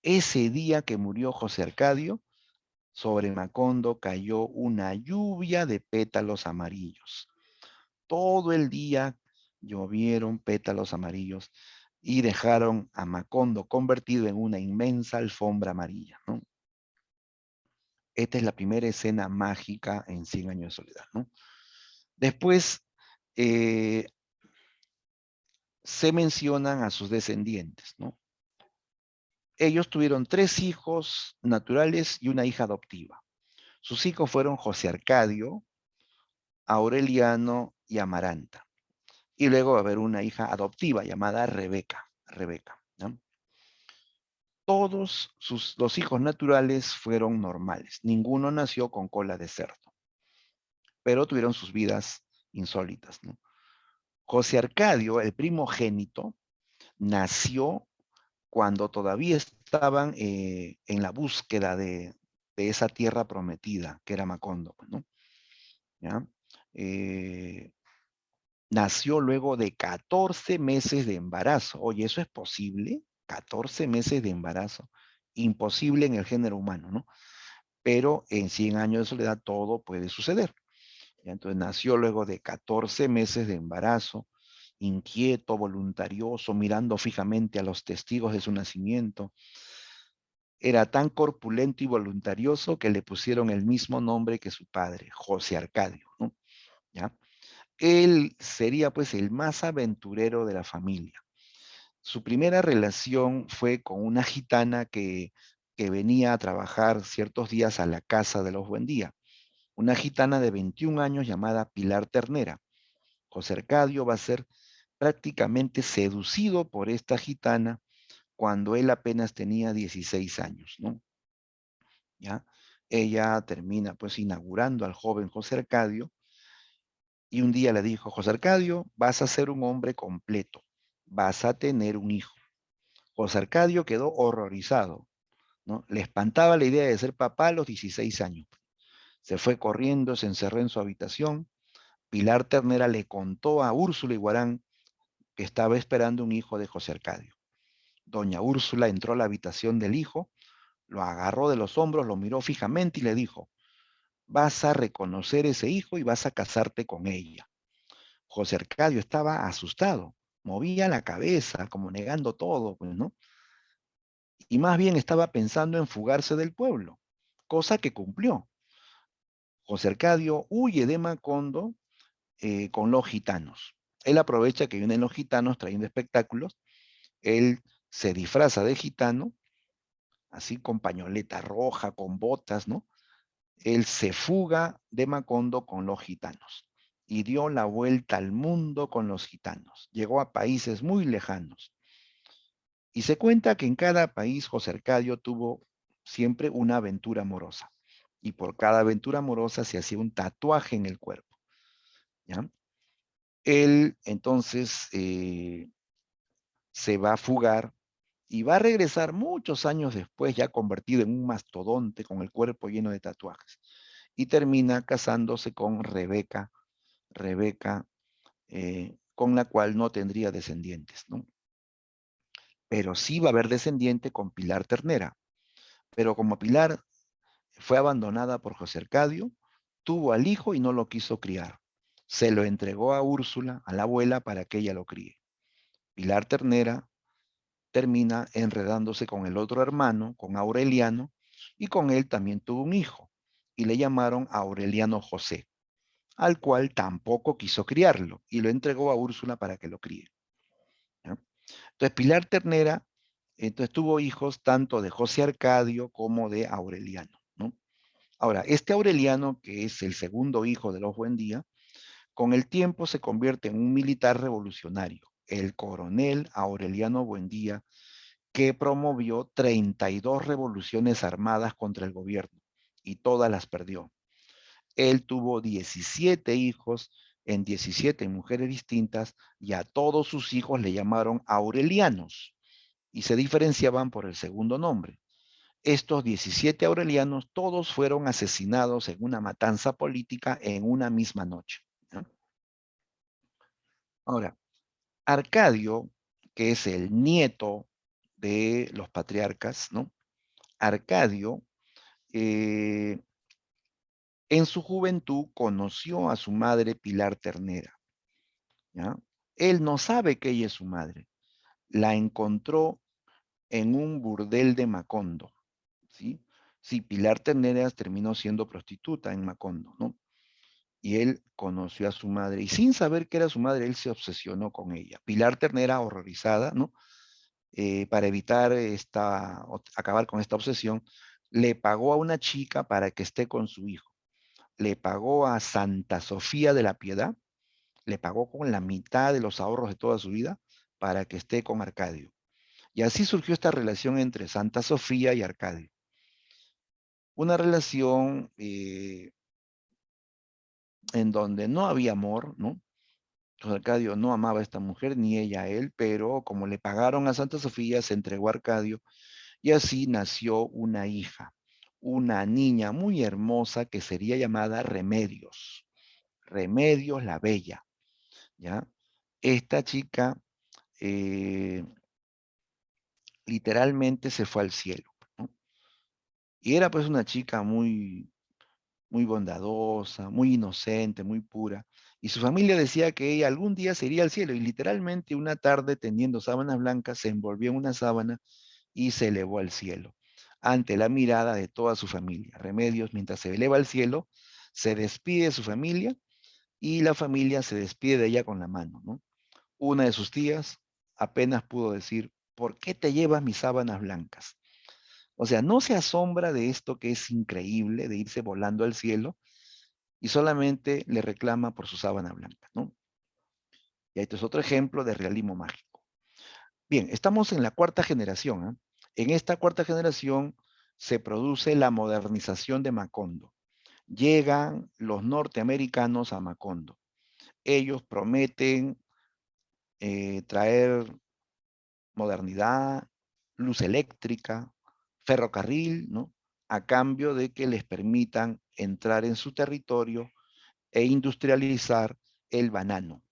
Ese día que murió José Arcadio, sobre Macondo cayó una lluvia de pétalos amarillos. Todo el día llovieron pétalos amarillos y dejaron a Macondo convertido en una inmensa alfombra amarilla, ¿no? Esta es la primera escena mágica en Cien años de soledad, ¿no? Después eh, se mencionan a sus descendientes, ¿no? Ellos tuvieron 3 hijos naturales y una hija adoptiva. Sus hijos fueron José Arcadio, Aureliano y Amaranta. Y luego va a haber una hija adoptiva llamada Rebeca, ¿no? Todos los hijos naturales fueron normales. Ninguno nació con cola de cerdo, pero tuvieron sus vidas insólitas, ¿no? José Arcadio, el primogénito, nació cuando todavía estaban en la búsqueda de esa tierra prometida, que era Macondo, pues, ¿no? ¿Ya? Eh, Nació luego de 14 meses de embarazo. Oye, ¿eso es posible? 14 meses de embarazo. Imposible en el género humano, ¿no? Pero en 100 años de soledad todo puede suceder. ¿Ya? Entonces nació luego de 14 meses de embarazo, inquieto, voluntarioso, mirando fijamente a los testigos de su nacimiento. Era tan corpulento y voluntarioso que le pusieron el mismo nombre que su padre, José Arcadio, ¿no? ¿Ya? Él sería pues el más aventurero de la familia. Su primera relación fue con una gitana que venía a trabajar ciertos días a la casa de los Buendía, una gitana de 21 años llamada Pilar Ternera. José Arcadio va a ser prácticamente seducido por esta gitana cuando él apenas tenía 16 años, ¿no? ¿Ya? Ella termina pues inaugurando al joven José Arcadio y un día le dijo: José Arcadio, vas a ser un hombre completo, vas a tener un hijo. José Arcadio quedó horrorizado, ¿no? Le espantaba la idea de ser papá a los 16 años. Se fue corriendo, se encerró en su habitación. Pilar Ternera le contó a Úrsula Iguarán que estaba esperando un hijo de José Arcadio. Doña Úrsula entró a la habitación del hijo, lo agarró de los hombros, lo miró fijamente y le dijo: vas a reconocer ese hijo y vas a casarte con ella. José Arcadio estaba asustado, movía la cabeza como negando todo, pues, ¿no? Y más bien estaba pensando en fugarse del pueblo, cosa que cumplió. José Arcadio huye de Macondo con los gitanos. Él aprovecha que vienen los gitanos trayendo espectáculos, él se disfraza de gitano, así con pañoleta roja, con botas, ¿no? Él se fuga de Macondo con los gitanos y dio la vuelta al mundo con los gitanos. Llegó a países muy lejanos. Y se cuenta que en cada país José Arcadio tuvo siempre una aventura amorosa. Y por cada aventura amorosa se hacía un tatuaje en el cuerpo, ¿ya? Él entonces se va a fugar y va a regresar muchos años después, ya convertido en un mastodonte con el cuerpo lleno de tatuajes. Y termina casándose con Rebeca, con la cual no tendría descendientes, ¿no? Pero sí va a haber descendiente con Pilar Ternera. Pero como Pilar fue abandonada por José Arcadio, tuvo al hijo y no lo quiso criar. Se lo entregó a Úrsula, a la abuela, para que ella lo críe. Pilar Ternera termina enredándose con el otro hermano, con Aureliano, y con él también tuvo un hijo, y le llamaron Aureliano José, al cual tampoco quiso criarlo, y lo entregó a Úrsula para que lo críe, ¿ya? Entonces Pilar Ternera entonces tuvo hijos tanto de José Arcadio como de Aureliano, ¿no? Ahora, este Aureliano, que es el segundo hijo de los Buendía, con el tiempo se convierte en un militar revolucionario, el coronel Aureliano Buendía, que promovió 32 revoluciones armadas contra el gobierno y todas las perdió. Él tuvo 17 hijos en 17 mujeres distintas y a todos sus hijos le llamaron Aurelianos y se diferenciaban por el segundo nombre. Estos 17 aurelianos todos fueron asesinados en una matanza política en una misma noche, ¿no? Ahora, Arcadio, que es el nieto de los patriarcas, ¿no? Arcadio, eh, en su juventud conoció a su madre Pilar Ternera, ¿ya? Él no sabe que ella es su madre. La encontró en un burdel de Macondo, ¿sí? Sí, Pilar Ternera terminó siendo prostituta en Macondo, ¿no? Y él conoció a su madre y sin saber que era su madre, él se obsesionó con ella. Pilar Ternera, horrorizada, ¿no? Para evitar acabar con esta obsesión, le pagó a una chica para que esté con su hijo. Le pagó a Santa Sofía de la Piedad, le pagó con la mitad de los ahorros de toda su vida para que esté con Arcadio. Y así surgió esta relación entre Santa Sofía y Arcadio. Una relación en donde no había amor, ¿no? José Arcadio no amaba a esta mujer, ni ella a él, pero como le pagaron a Santa Sofía, se entregó a Arcadio y así nació una hija, una niña muy hermosa que sería llamada Remedios, Remedios la Bella, ¿ya? Esta chica eh, literalmente se fue al cielo, ¿no? Y era pues una chica muy bondadosa, muy inocente, muy pura. Y su familia decía que ella algún día se iría al cielo. Y literalmente una tarde, tendiendo sábanas blancas, se envolvió en una sábana y se elevó al cielo. Ante la mirada de toda su familia. Remedios, mientras se eleva al cielo, se despide de su familia y la familia se despide de ella con la mano, ¿no? Una de sus tías apenas pudo decir, ¿por qué te llevas mis sábanas blancas? O sea, no se asombra de esto que es increíble, de irse volando al cielo, y solamente le reclama por su sábana blanca, ¿no? Y esto es otro ejemplo de realismo mágico. Bien, estamos en la cuarta generación, ¿eh? En esta cuarta generación se produce la modernización de Macondo. Llegan los norteamericanos a Macondo. Ellos prometen traer modernidad, luz eléctrica, ferrocarril, ¿no? A cambio de que les permitan entrar en su territorio e industrializar el banano,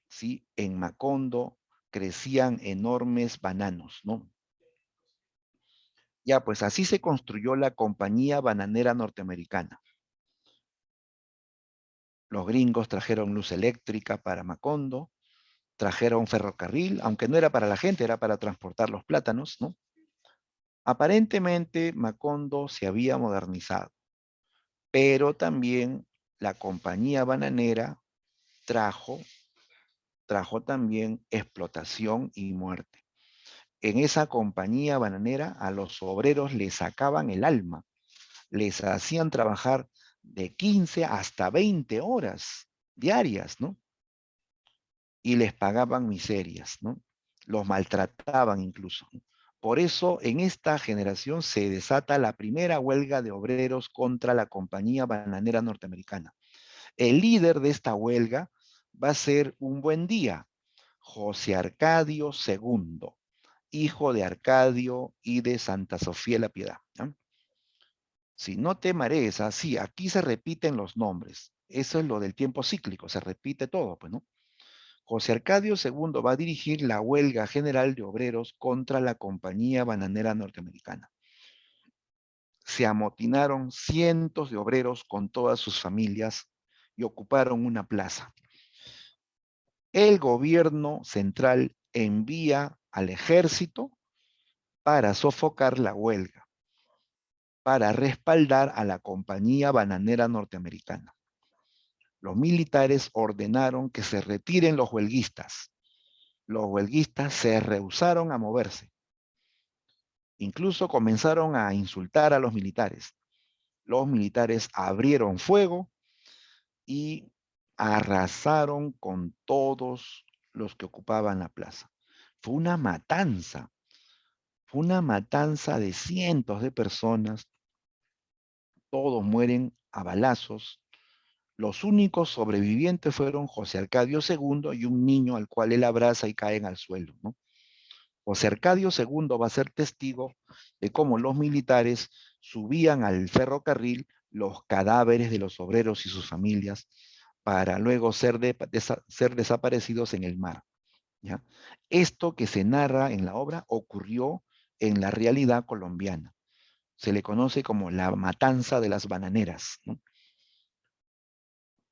¿sí? En Macondo crecían enormes bananos, ¿no? Ya, pues así se construyó la Compañía Bananera Norteamericana. Los gringos trajeron luz eléctrica para Macondo, trajeron ferrocarril, aunque no era para la gente, era para transportar los plátanos, ¿no? Aparentemente Macondo se había modernizado, pero también la compañía bananera trajo, trajo también explotación y muerte. En esa compañía bananera a los obreros les sacaban el alma, les hacían trabajar de 15 hasta 20 horas diarias, ¿no? Y les pagaban miserias, ¿no? Los maltrataban incluso. Por eso en esta generación se desata la primera huelga de obreros contra la compañía bananera norteamericana. El líder de esta huelga va a ser un buen día, José Arcadio II, hijo de Arcadio y de Santa Sofía la Piedad, ¿no? Si no te marees, así, aquí se repiten los nombres. Eso es lo del tiempo cíclico, se repite todo, pues, ¿no? José Arcadio II va a dirigir la huelga general de obreros contra la compañía bananera norteamericana. Se amotinaron cientos de obreros con todas sus familias y ocuparon una plaza. El gobierno central envía al ejército para sofocar la huelga, para respaldar a la compañía bananera norteamericana. Los militares ordenaron que se retiren los huelguistas. Los huelguistas se rehusaron a moverse. Incluso comenzaron a insultar a los militares. Los militares abrieron fuego y arrasaron con todos los que ocupaban la plaza. Fue una matanza de cientos de personas, todos mueren a balazos. Los únicos sobrevivientes fueron José Arcadio II y un niño al cual él abraza y caen al suelo, ¿no? José Arcadio II va a ser testigo de cómo los militares subían al ferrocarril los cadáveres de los obreros y sus familias para luego ser desaparecidos en el mar, ¿ya? Esto que se narra en la obra ocurrió en la realidad colombiana. Se le conoce como la matanza de las bananeras, ¿no?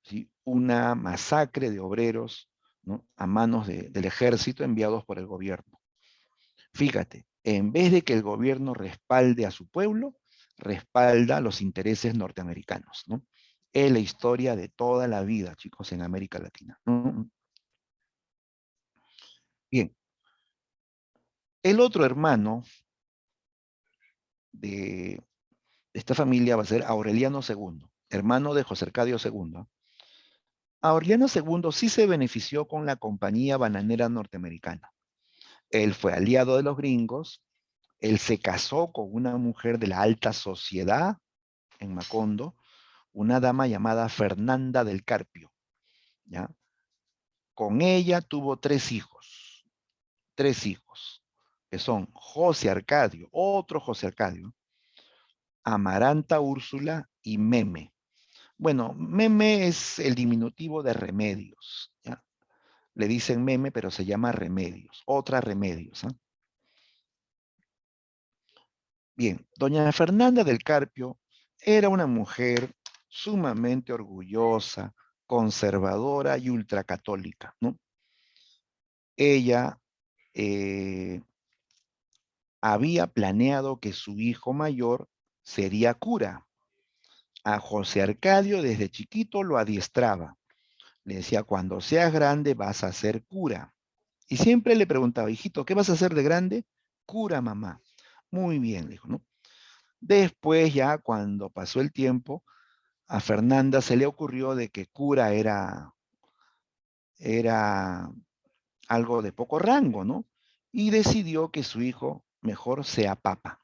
¿Sí? Una masacre de obreros, ¿no? A manos del ejército enviados por el gobierno. Fíjate, en vez de que el gobierno respalde a su pueblo, respalda los intereses norteamericanos, ¿no? Es la historia de toda la vida, chicos, en América Latina. Bien, el otro hermano de esta familia va a ser Aureliano II, hermano de José Arcadio II. Aureliano II sí se benefició con la compañía bananera norteamericana. Él fue aliado de los gringos, él se casó con una mujer de la alta sociedad en Macondo, una dama llamada Fernanda del Carpio, ¿ya? Con ella tuvo tres hijos, que son José Arcadio, otro José Arcadio, Amaranta Úrsula y Meme. Bueno, Meme es el diminutivo de Remedios, ¿ya? Le dicen Meme, pero se llama Remedios, otra Remedios, ¿eh? Bien, doña Fernanda del Carpio era una mujer sumamente orgullosa, conservadora y ultracatólica, ¿no? Ella eh, había planeado que su hijo mayor sería cura. A José Arcadio desde chiquito lo adiestraba. Le decía, cuando seas grande vas a ser cura. Y siempre le preguntaba, hijito, ¿qué vas a hacer de grande? Cura, mamá. Muy bien, dijo, ¿no? Después ya, cuando pasó el tiempo, a Fernanda se le ocurrió de que cura era algo de poco rango, ¿no? Y decidió que su hijo mejor sea papa.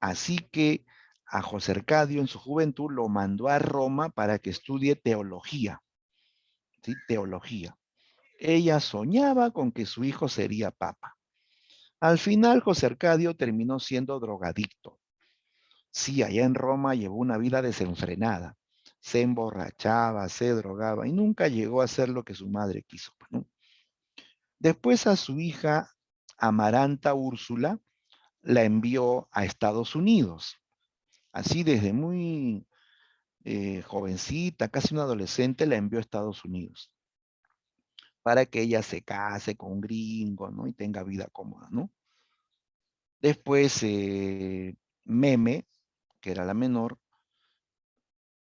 Así que a José Arcadio en su juventud lo mandó a Roma para que estudie teología, ¿sí? Teología. Ella soñaba con que su hijo sería papa. Al final José Arcadio terminó siendo drogadicto. Sí, allá en Roma llevó una vida desenfrenada. Se emborrachaba, se drogaba y nunca llegó a hacer lo que su madre quiso, ¿no? Después a su hija Amaranta Úrsula la envió a Estados Unidos. Así desde muy jovencita, casi una adolescente, la envió a Estados Unidos para que ella se case con un gringo, ¿no? Y tenga vida cómoda, ¿no? Después, Meme, que era la menor,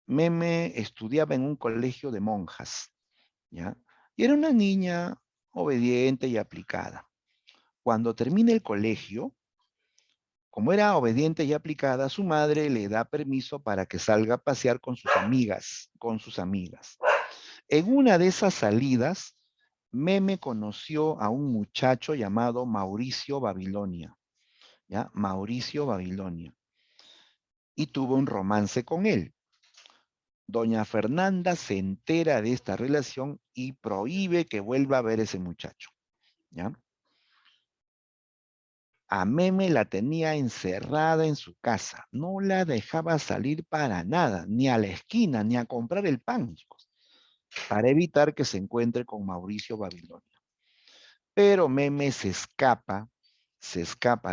Meme estudiaba en un colegio de monjas, ¿ya? Y era una niña obediente y aplicada. Cuando termina el colegio, como era obediente y aplicada, su madre le da permiso para que salga a pasear con sus amigas, con sus amigas. En una de esas salidas, Meme conoció a un muchacho llamado Mauricio Babilonia, ¿ya? Mauricio Babilonia, y tuvo un romance con él. Doña Fernanda se entera de esta relación y prohíbe que vuelva a ver ese muchacho, ¿ya? A Meme la tenía encerrada en su casa, no la dejaba salir para nada, ni a la esquina, ni a comprar el pan, chicos, para evitar que se encuentre con Mauricio Babilonia. Pero Meme se escapa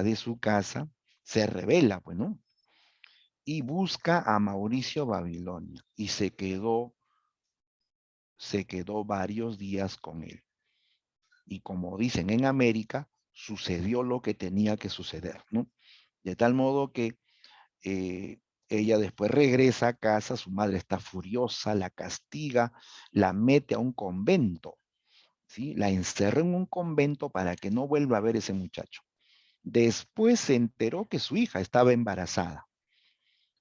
de su casa, se revela, pues, ¿no? Y busca a Mauricio Babilonia y se quedó varios días con él. Y como dicen en América, sucedió lo que tenía que suceder, ¿no? De tal modo que ella después regresa a casa, su madre está furiosa, la castiga, la mete a un convento, ¿sí? La encerró en un convento para que no vuelva a ver ese muchacho. Después se enteró que su hija estaba embarazada.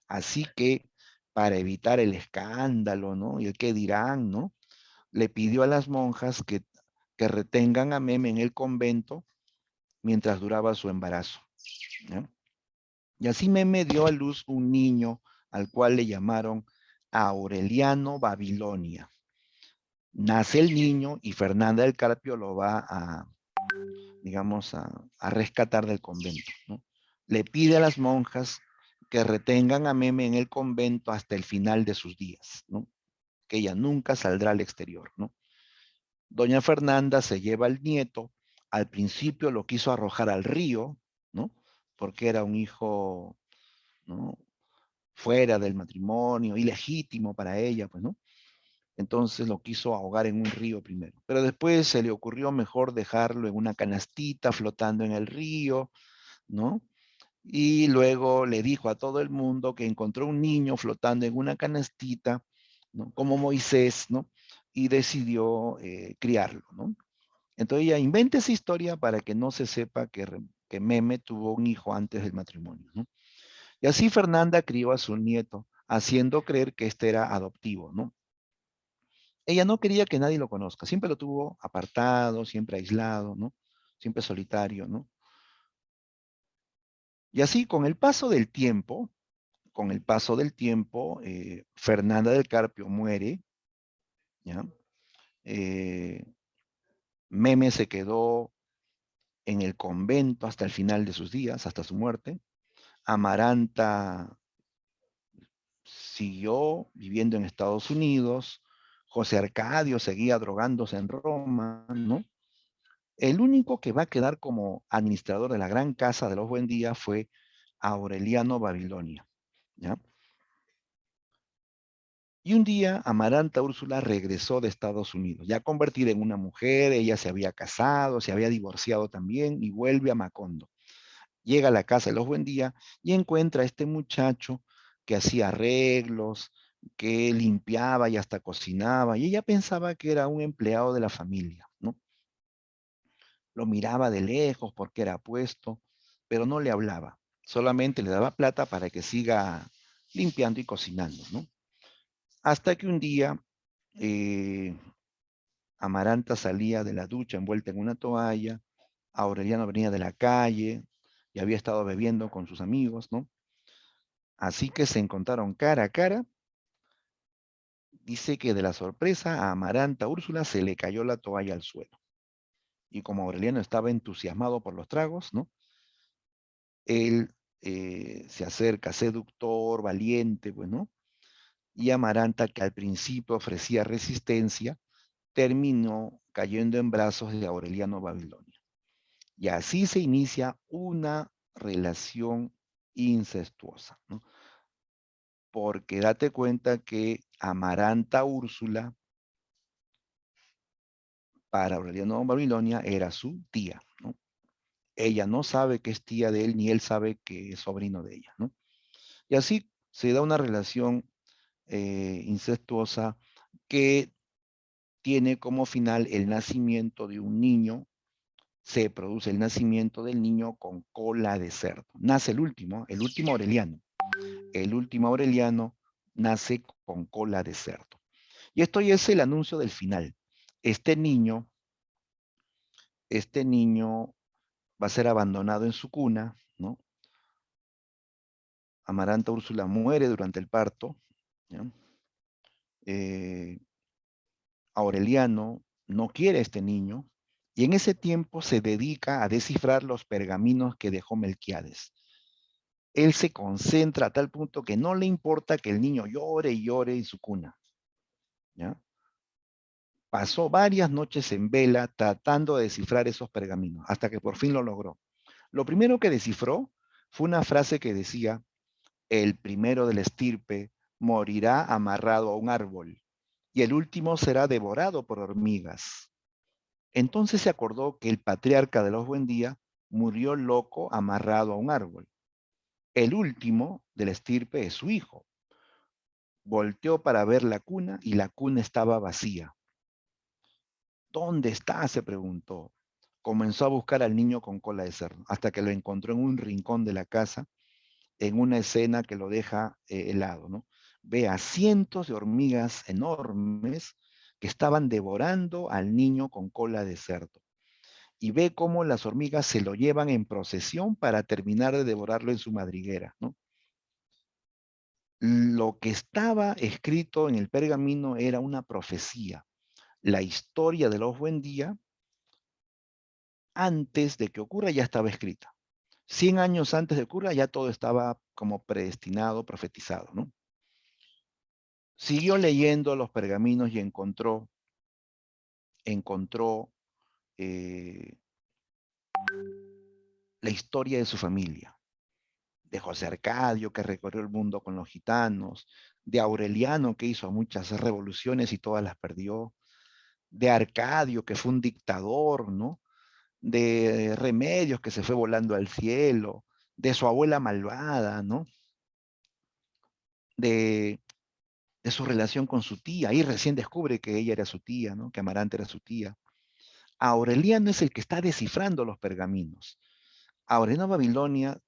Así que para evitar el escándalo, ¿no? Y el qué dirán, ¿no? Le pidió a las monjas que retengan a Meme en el convento mientras duraba su embarazo, ¿no? Y así Meme dio a luz un niño al cual le llamaron Aureliano Babilonia. Nace el niño y Fernanda del Carpio lo va digamos, a rescatar del convento, ¿no? Le pide a las monjas que retengan a Meme en el convento hasta el final de sus días, ¿no? Que ella nunca saldrá al exterior, ¿no? Doña Fernanda se lleva al nieto, al principio lo quiso arrojar al río, ¿no? Porque era un hijo, ¿no? Fuera del matrimonio, ilegítimo para ella, pues, ¿no? Entonces lo quiso ahogar en un río primero. Pero después se le ocurrió mejor dejarlo en una canastita flotando en el río, ¿no? Y luego le dijo a todo el mundo que encontró un niño flotando en una canastita, ¿no? Como Moisés, ¿no? Y decidió criarlo, ¿no? Entonces ella inventa esa historia para que no se sepa que Meme tuvo un hijo antes del matrimonio, ¿no? Y así Fernanda crió a su nieto, haciendo creer que este era adoptivo, ¿no? Ella no quería que nadie lo conozca, siempre lo tuvo apartado, siempre aislado, ¿no? siempre solitario, ¿no? Y así, con el paso del tiempo, Fernanda del Carpio muere, ¿ya? Eh, Meme se quedó en el convento hasta el final de sus días, hasta su muerte. Amaranta siguió viviendo en Estados Unidos. José Arcadio seguía drogándose en Roma, ¿no? El único que va a quedar como administrador de la gran casa de los Buendía fue Aureliano Babilonia, ¿ya? Y un día Amaranta Úrsula regresó de Estados Unidos, ya convertida en una mujer. Ella se había casado, se había divorciado también y vuelve a Macondo. Llega a la casa de los Buendía y encuentra a este muchacho que hacía arreglos, que limpiaba y hasta cocinaba, y ella pensaba que era un empleado de la familia, ¿no? Lo miraba de lejos porque era apuesto, pero no le hablaba, solamente le daba plata para que siga limpiando y cocinando, ¿no? Hasta que un día eh, Amaranta salía de la ducha envuelta en una toalla, Aureliano venía de la calle y había estado bebiendo con sus amigos, ¿no? Así que se encontraron cara a cara. Dice que de la sorpresa a Amaranta Úrsula se le cayó la toalla al suelo. Y como Aureliano estaba entusiasmado por los tragos, ¿no? Él se acerca, seductor, valiente, pues, ¿no? Y Amaranta, que al principio ofrecía resistencia, terminó cayendo en brazos de Aureliano Babilonia. Y así se inicia una relación incestuosa, ¿no? Porque date cuenta que Amaranta Úrsula, para Aureliano Babilonia, era su tía, ¿no? Ella no sabe que es tía de él, ni él sabe que es sobrino de ella, ¿no? Y así se da una relación incestuosa que tiene como final el nacimiento de un niño. Se produce el nacimiento del niño con cola de cerdo. Nace el último Aureliano. El último Aureliano nace con cola de cerdo. Y esto ya es el anuncio del final. Este niño, este niño va a ser abandonado en su cuna, ¿no? Amaranta Úrsula muere durante el parto, ¿ya? Aureliano no quiere a este niño y en ese tiempo se dedica a descifrar los pergaminos que dejó Melquiades. Él se concentra a tal punto que no le importa que el niño llore y llore en su cuna, ¿ya? Pasó varias noches en vela tratando de descifrar esos pergaminos, hasta que por fin lo logró. Lo primero que descifró fue una frase que decía: el primero de la estirpe morirá amarrado a un árbol, y el último será devorado por hormigas. Entonces se acordó que el patriarca de los Buendía murió loco amarrado a un árbol. El último de la estirpe es su hijo. Volteó para ver la cuna y la cuna estaba vacía. ¿Dónde está?, se preguntó. Comenzó a buscar al niño con cola de cerdo, hasta que lo encontró en un rincón de la casa, en una escena que lo deja helado, ¿no? Ve a cientos de hormigas enormes que estaban devorando al niño con cola de cerdo. Y ve cómo las hormigas se lo llevan en procesión para terminar de devorarlo en su madriguera, ¿no? Lo que estaba escrito en el pergamino era una profecía. La historia de los Buendía, antes de que ocurra, ya estaba escrita. 100 años antes de que ocurra, ya todo estaba como predestinado, profetizado, ¿no? Siguió leyendo los pergaminos y encontró la historia de su familia, de José Arcadio, que recorrió el mundo con los gitanos, de Aureliano, que hizo muchas revoluciones y todas las perdió, de Arcadio, que fue un dictador, ¿no? De Remedios, que se fue volando al cielo, de su abuela malvada, ¿no? De, de su relación con su tía. Ahí recién descubre que ella era su tía, ¿no? Que Amaranta era su tía. Aureliano es el que está descifrando los pergaminos. Aureliano Babilonia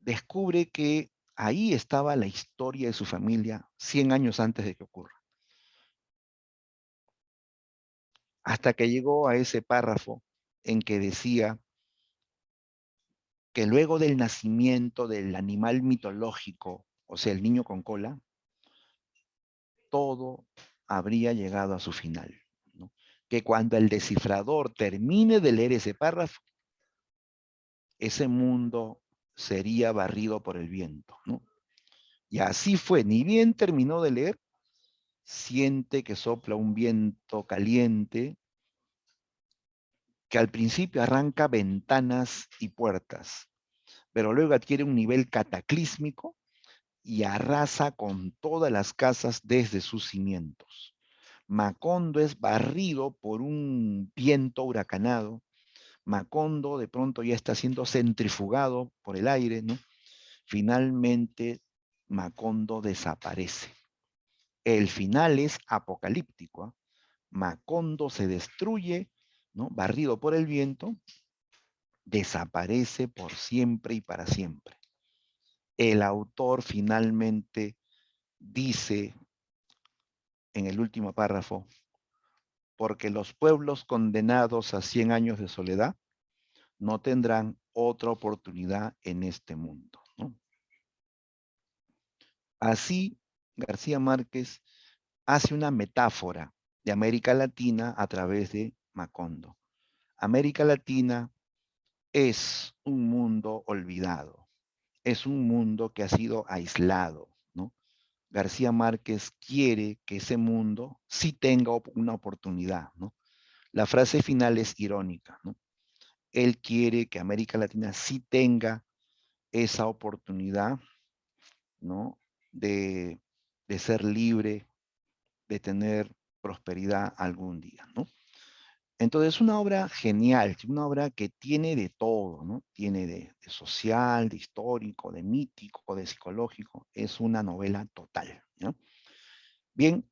descubre que ahí estaba la historia de su familia 100 años antes de que ocurra. Hasta que llegó a ese párrafo en que decía que luego del nacimiento del animal mitológico, o sea, el niño con cola, todo habría llegado a su final, ¿no? Que cuando el descifrador termine de leer ese párrafo, ese mundo sería barrido por el viento, ¿no? Y así fue, ni bien terminó de leer, siente que sopla un viento caliente que al principio arranca ventanas y puertas, pero luego adquiere un nivel cataclísmico y arrasa con todas las casas desde sus cimientos. Macondo es barrido por un viento huracanado. Macondo de pronto ya está siendo centrifugado por el aire, ¿no? Finalmente, Macondo desaparece. El final es apocalíptico, ¿eh? Macondo se destruye, ¿no? Barrido por el viento, desaparece por siempre y para siempre. El autor finalmente dice en el último párrafo, porque los pueblos condenados a 100 años de soledad no tendrán otra oportunidad en este mundo, ¿no? Así, García Márquez hace una metáfora de América Latina a través de Macondo. América Latina es un mundo olvidado, es un mundo que ha sido aislado, ¿no? García Márquez quiere que ese mundo sí tenga una oportunidad, ¿no? La frase final es irónica, ¿no? Él quiere que América Latina sí tenga esa oportunidad, ¿no? De, de ser libre, de tener prosperidad algún día, ¿no? Entonces es una obra genial, una obra que tiene de todo, ¿no? Tiene de social, de histórico, de mítico, de psicológico. Es una novela total, ¿no? Bien,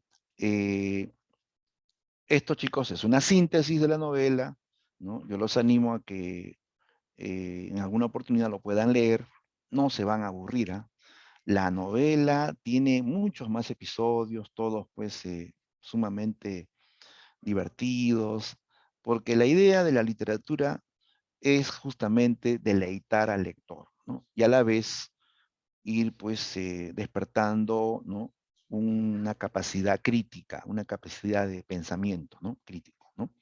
esto, chicos, es una síntesis de la novela, ¿no? Yo los animo a que en alguna oportunidad lo puedan leer, no se van a aburrir, ¿eh? La novela tiene muchos más episodios, todos pues sumamente divertidos, porque la idea de la literatura es justamente deleitar al lector, ¿no? Y a la vez ir pues despertando, ¿no? Una capacidad crítica, una capacidad de pensamiento, ¿no? Crítico, ¿no?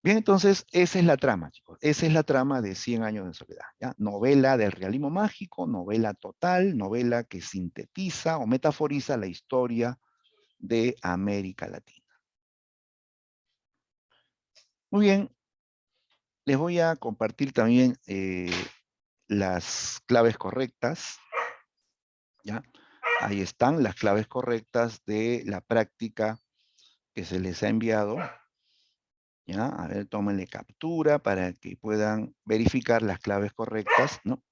Bien, entonces esa es la trama, chicos. Esa es la trama de 100 años de soledad, ¿ya? Novela del realismo mágico, novela total, novela que sintetiza o metaforiza la historia de América Latina. Muy bien, les voy a compartir también las claves correctas, ¿ya? Ahí están las claves correctas de la práctica que se les ha enviado, ¿ya? A ver, tómenle captura para que puedan verificar las claves correctas, ¿no?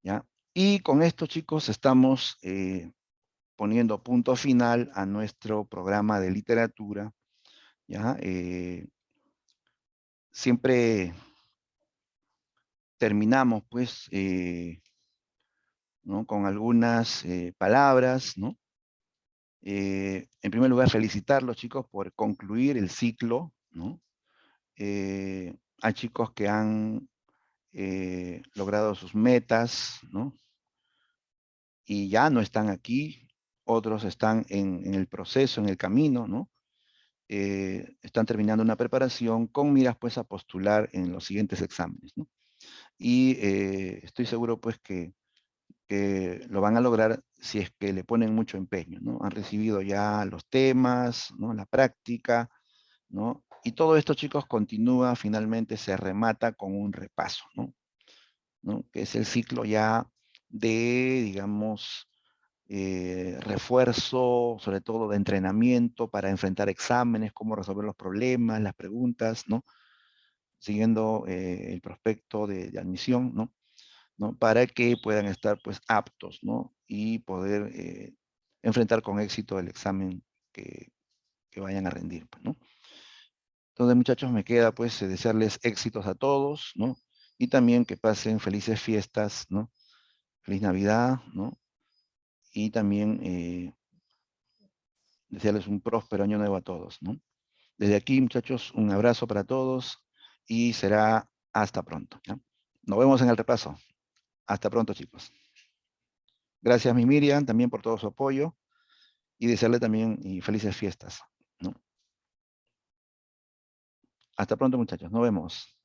¿Ya? Y con esto, chicos, estamos poniendo punto final a nuestro programa de literatura, ¿ya? Siempre terminamos, pues, ¿no? Con algunas palabras, ¿no? En primer lugar, felicitarlos, chicos, por concluir el ciclo, ¿no? Hay chicos que han logrado sus metas, ¿no? Y ya no están aquí, otros están en el proceso, en el camino, ¿no? Están terminando una preparación con miras, pues, a postular en los siguientes exámenes, ¿no? Y estoy seguro, pues, que lo van a lograr si es que le ponen mucho empeño, ¿no? Han recibido ya los temas, ¿no? La práctica, ¿no? Y todo esto, chicos, continúa, finalmente se remata con un repaso, ¿no? ¿No? Que es el ciclo ya de, digamos, refuerzo, sobre todo de entrenamiento para enfrentar exámenes, cómo resolver los problemas, las preguntas, ¿no? Siguiendo el prospecto de admisión, ¿no? ¿No? Para que puedan estar pues aptos, ¿no? Y poder enfrentar con éxito el examen que vayan a rendir, pues, ¿no? Entonces, muchachos, me queda pues desearles éxitos a todos, ¿no? Y también que pasen felices fiestas, ¿no? Feliz Navidad, ¿no? Y también desearles un próspero año nuevo a todos, ¿no? Desde aquí, muchachos, un abrazo para todos y será hasta pronto, ¿ya? Nos vemos en el repaso. Hasta pronto, chicos. Gracias, mi Miriam, también por todo su apoyo y desearle también felices fiestas, ¿no? Hasta pronto, muchachos. Nos vemos.